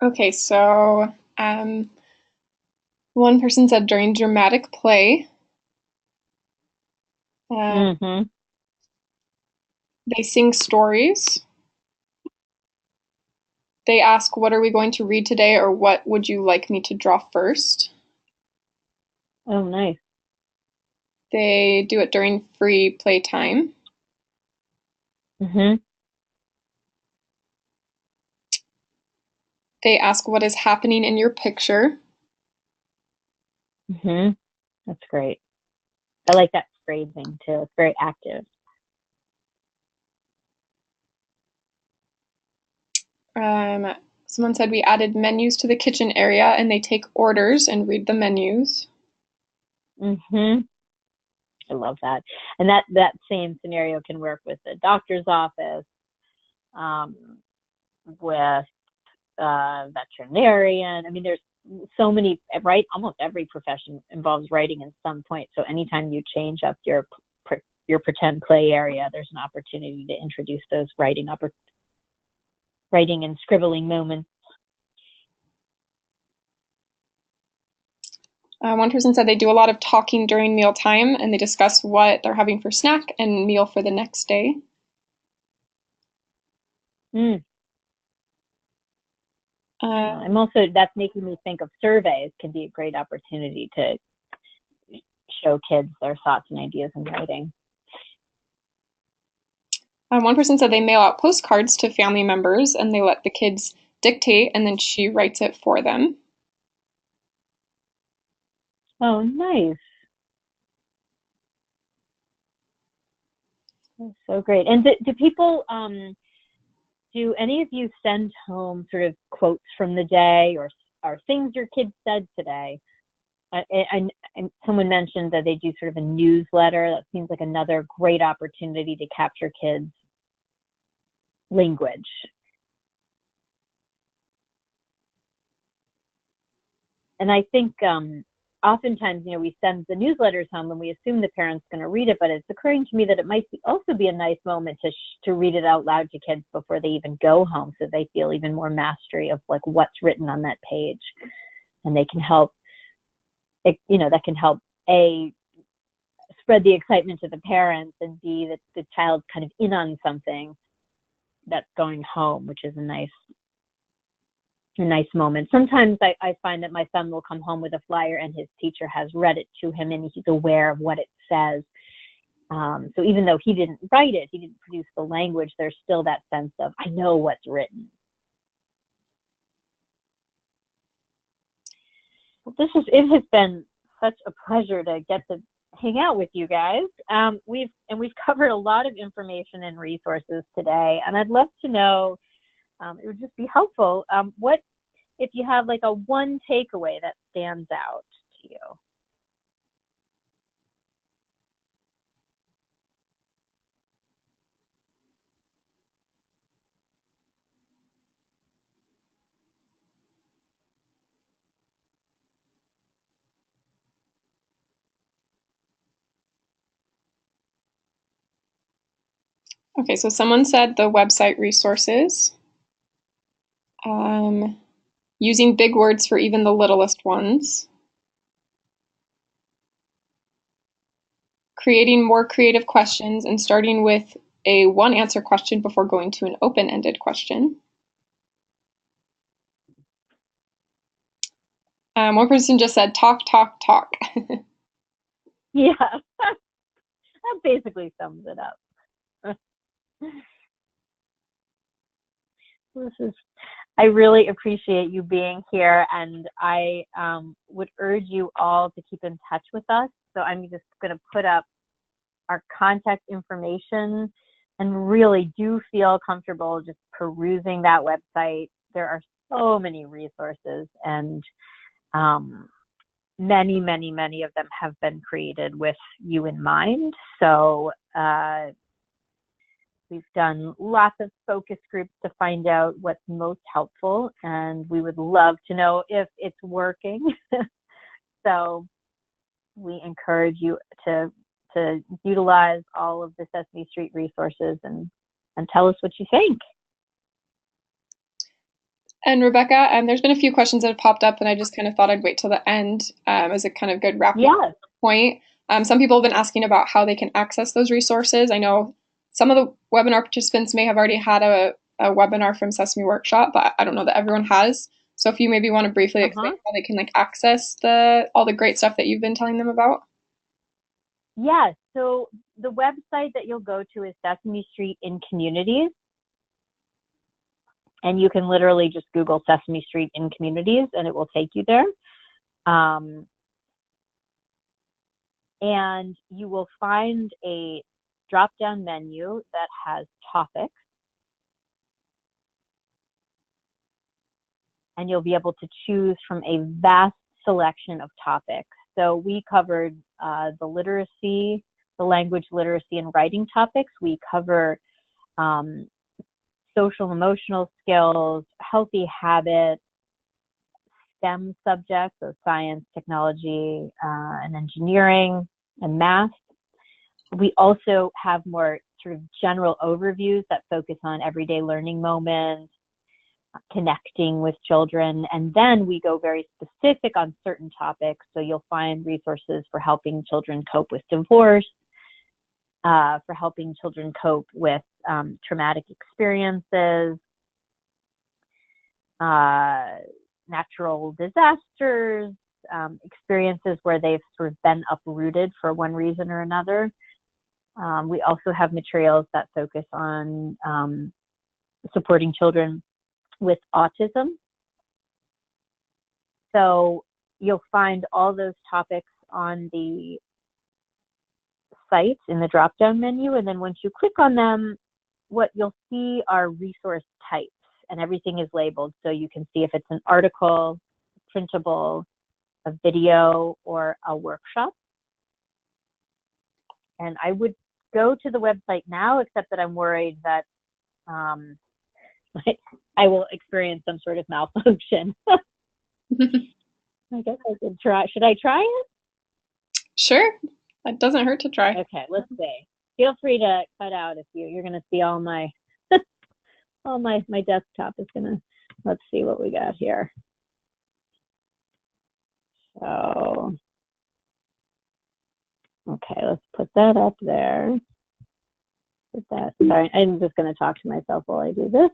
Okay, so one person said during dramatic play. Mm-hmm. They sing stories. They ask, what are we going to read today, or what would you like me to draw first? Oh, nice. They do it during free playtime. Mm-hmm. They ask, what is happening in your picture? Mm-hmm. That's great. I like that phrasing too. It's very active. Someone said we added menus to the kitchen area and they take orders and read the menus. Mm-hmm. I love that. And that same scenario can work with the doctor's office, with veterinarian. I mean, there's so many, right? Almost every profession involves writing in some point. So anytime you change up your pretend play area, there's an opportunity to introduce those writing and scribbling moments. One person said they do a lot of talking during mealtime and they discuss what they're having for snack and meal for the next day. I'm also, that's making me think of surveys can be a great opportunity to show kids their thoughts and ideas in writing. One person said they mail out postcards to family members and they let the kids dictate and then she writes it for them. Oh, nice. That's so great. And do people, do any of you send home sort of quotes from the day or things your kids said today? And someone mentioned that they do sort of a newsletter. That seems like another great opportunity to capture kids' language. And I think oftentimes, we send the newsletters home and we assume the parent's going to read it, but it's occurring to me that it might also be a nice moment to read it out loud to kids before they even go home, so they feel even more mastery of like what's written on that page, and they can help. That can help A, spread the excitement to the parents, and B, that the child's kind of in on something that's going home, which is a nice moment. Sometimes I find that my son will come home with a flyer and his teacher has read it to him and he's aware of what it says. So even though he didn't write it, he didn't produce the language, there's still that sense of, I know what's written. Well, it has been such a pleasure to get to hang out with you guys. We've covered a lot of information and resources today, and I'd love to know, it would just be helpful, what if you have like a one takeaway that stands out to you? Okay, so someone said the website resources. Using big words for even the littlest ones. Creating more creative questions and starting with a one answer question before going to an open-ended question. One person just said talk, talk, talk. Yeah, that basically sums it up. I really appreciate you being here, and I would urge you all to keep in touch with us. So I'm just going to put up our contact information, and really do feel comfortable just perusing that website. There are so many resources, and many, many, many of them have been created with you in mind. So we've done lots of focus groups to find out what's most helpful, and we would love to know if it's working. So we encourage you to utilize all of the Sesame Street resources and tell us what you think. And Rebecca, there's been a few questions that have popped up, and I just kind of thought I'd wait till the end as a kind of good wrapping point. Some people have been asking about how they can access those resources. I know some of the webinar participants may have already had a webinar from Sesame Workshop, but I don't know that everyone has. So if you maybe want to briefly explain how they can access all the great stuff that you've been telling them about. Yeah, so the website that you'll go to is Sesame Street in Communities. And you can literally just Google Sesame Street in Communities and it will take you there. And you will find a drop-down menu that has topics. And you'll be able to choose from a vast selection of topics. So we covered the literacy, the language literacy and writing topics. We cover social emotional skills, healthy habits, STEM subjects, so science, technology, and engineering, and math. We also have more sort of general overviews that focus on everyday learning moments, connecting with children, and then we go very specific on certain topics. So you'll find resources for helping children cope with divorce, for helping children cope with traumatic experiences, natural disasters, experiences where they've sort of been uprooted for one reason or another. We also have materials that focus on supporting children with autism. So you'll find all those topics on the site in the drop-down menu, and then once you click on them, what you'll see are resource types, and everything is labeled so you can see if it's an article, printable, a video, or a workshop. And I would go to the website now, except that I'm worried that I will experience some sort of malfunction. I guess I could try. Should I try it? Sure. It doesn't hurt to try. Okay, let's see. Feel free to cut out if you're going to see all my my desktop is going to. Let's see what we got here. So, okay, let's put that up there. Put that. Sorry, I'm just going to talk to myself while I do this.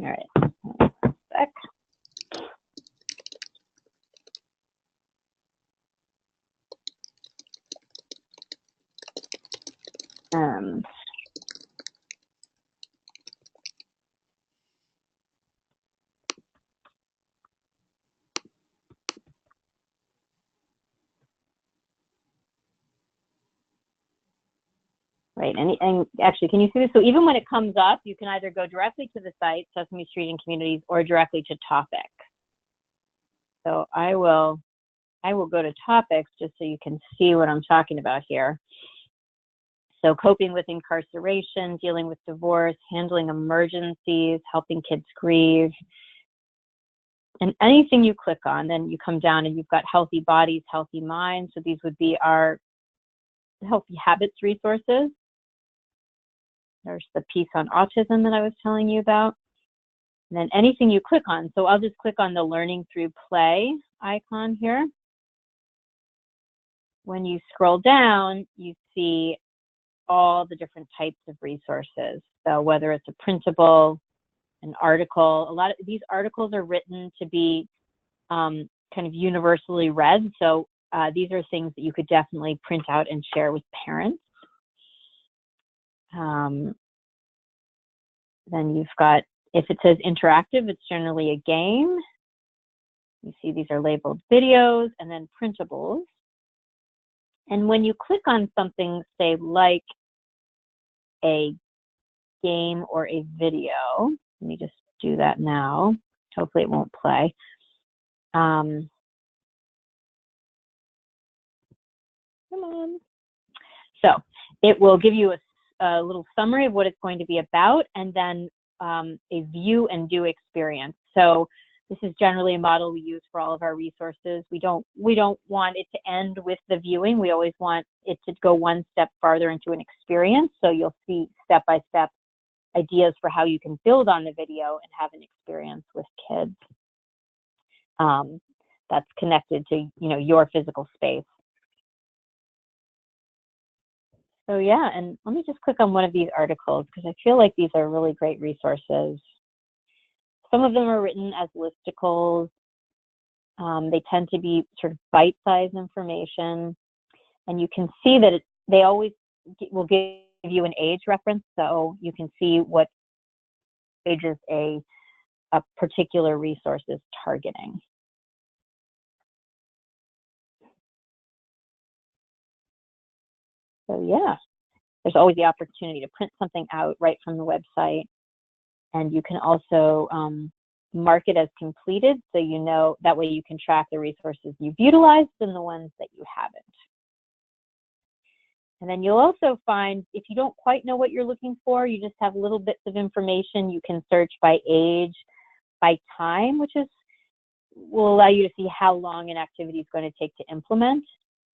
All right. One sec. Right, and actually, can you see this? So even when it comes up, you can either go directly to the site, Sesame Street and Communities, or directly to topic. So I will go to topics just so you can see what I'm talking about here. So coping with incarceration, dealing with divorce, handling emergencies, helping kids grieve. And anything you click on, then you come down and you've got healthy bodies, healthy minds. So these would be our healthy habits resources. There's the piece on autism that I was telling you about. And then anything you click on. So I'll just click on the Learning Through Play icon here. When you scroll down, you see all the different types of resources. So whether it's a printable, an article, a lot of these articles are written to be kind of universally read. So these are things that you could definitely print out and share with parents. Then you've got, if it says interactive, it's generally a game. You see these are labeled videos and then printables. And when you click on something, say like a game or a video, let me just do that now. Hopefully it won't play. Come on. So it will give you a little summary of what it's going to be about, and then a view and do experience. So this is generally a model we use for all of our resources. We don't want it to end with the viewing. We always want it to go one step farther into an experience. So you'll see step-by-step ideas for how you can build on the video and have an experience with kids that's connected to your physical space. So yeah, and let me just click on one of these articles because I feel like these are really great resources. Some of them are written as listicles. They tend to be sort of bite-sized information, and you can see that they always will give you an age reference, so you can see what ages a particular resource is targeting. So yeah, there's always the opportunity to print something out right from the website. And you can also mark it as completed, so that way you can track the resources you've utilized and the ones that you haven't. And then you'll also find, if you don't quite know what you're looking for, you just have little bits of information. You can search by age, by time, which will allow you to see how long an activity is going to take to implement,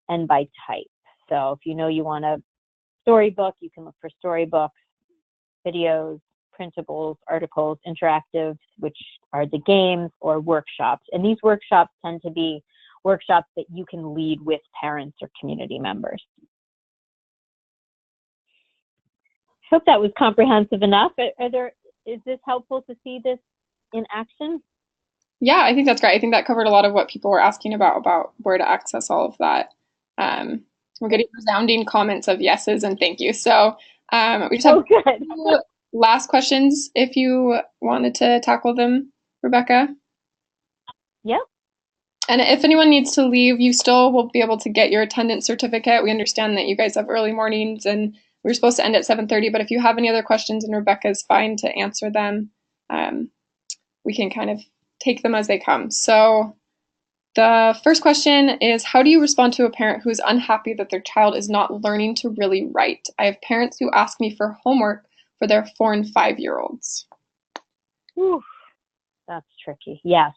and by type. So if you want a storybook, you can look for storybooks, videos, printables, articles, interactive, which are the games, or workshops. And these workshops tend to be workshops that you can lead with parents or community members. I hope that was comprehensive enough. Is this helpful to see this in action? Yeah, I think that's great. I think that covered a lot of what people were asking about where to access all of that. We're getting resounding comments of yeses and thank you. So we just have two last questions if you wanted to tackle them, Rebecca. Yep. And if anyone needs to leave, you still will be able to get your attendance certificate. We understand that you guys have early mornings and we're supposed to end at 7:30, but if you have any other questions and Rebecca's fine to answer them, we can kind of take them as they come. So the first question is, how do you respond to a parent who is unhappy that their child is not learning to really write? I have parents who ask me for homework for their 4- and 5-year-olds. Whew, that's tricky. Yes.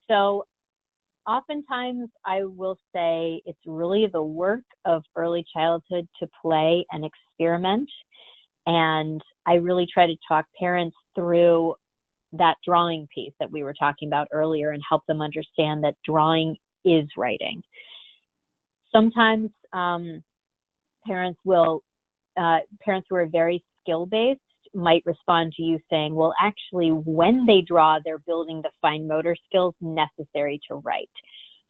So oftentimes I will say it's really the work of early childhood to play and experiment. And I really try to talk parents through that drawing piece that we were talking about earlier and help them understand that drawing is writing. Sometimes parents who are very skill-based might respond to you saying, well, actually, when they draw, they're building the fine motor skills necessary to write,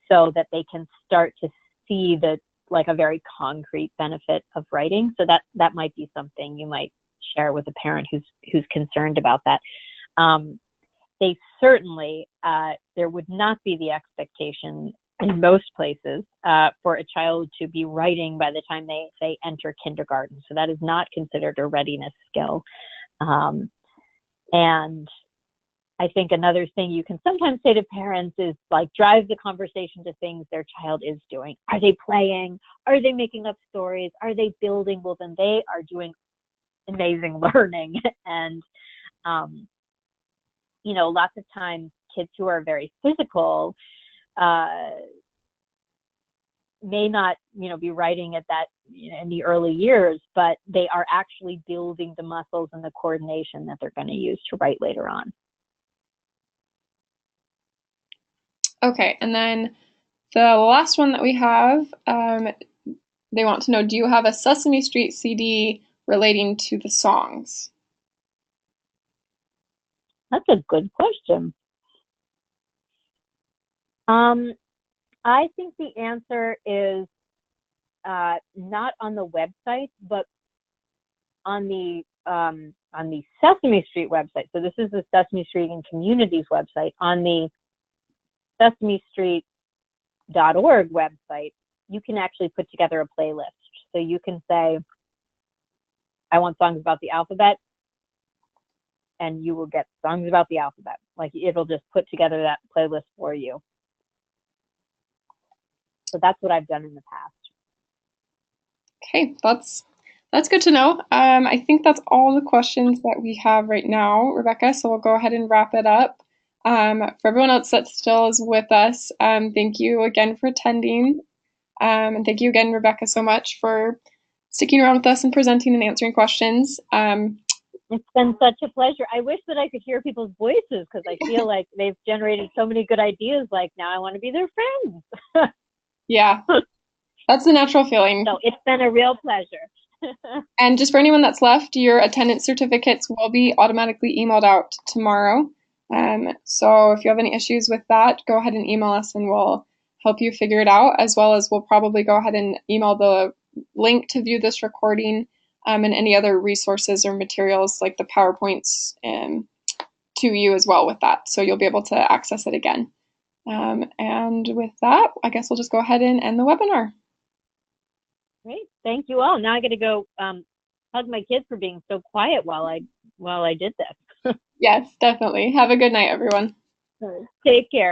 so that they can start to see a very concrete benefit of writing. So that might be something you might share with a parent who's concerned about that. They certainly, there would not be the expectation in most places for a child to be writing by the time they enter kindergarten. So that is not considered a readiness skill. And I think another thing you can sometimes say to parents is drive the conversation to things their child is doing. Are they playing? Are they making up stories? Are they building? Well, then they are doing amazing learning. And, lots of times kids who are very physical may not, be writing at that in the early years, but they are actually building the muscles and the coordination that they're going to use to write later on. Okay, and then the last one that we have, they want to know, do you have a Sesame Street CD relating to the songs? That's a good question. I think the answer is not on the website, but on the Sesame Street website, so this is the Sesame Street and Communities website, on the sesamestreet.org website, you can actually put together a playlist. So you can say, I want songs about the alphabet, and you will get songs about the alphabet. Like, it'll just put together that playlist for you. So that's what I've done in the past. Okay, that's good to know. I think that's all the questions that we have right now, Rebecca. So we'll go ahead and wrap it up. For everyone else that still is with us, thank you again for attending. And thank you again, Rebecca, so much for sticking around with us and presenting and answering questions. It's been such a pleasure. I wish that I could hear people's voices, because I feel like they've generated so many good ideas. Like, now I want to be their friends. Yeah, that's the natural feeling. So it's been a real pleasure. And just for anyone that's left, your attendance certificates will be automatically emailed out tomorrow. So if you have any issues with that, go ahead and email us and we'll help you figure it out, as well as we'll probably go ahead and email the link to view this recording and any other resources or materials like the PowerPoints to you as well with that. So you'll be able to access it again. And with that, I guess we'll just go ahead and end the webinar. Great. Thank you all. Now I got to go hug my kids for being so quiet while I did this. Yes, definitely. Have a good night, everyone. Take care.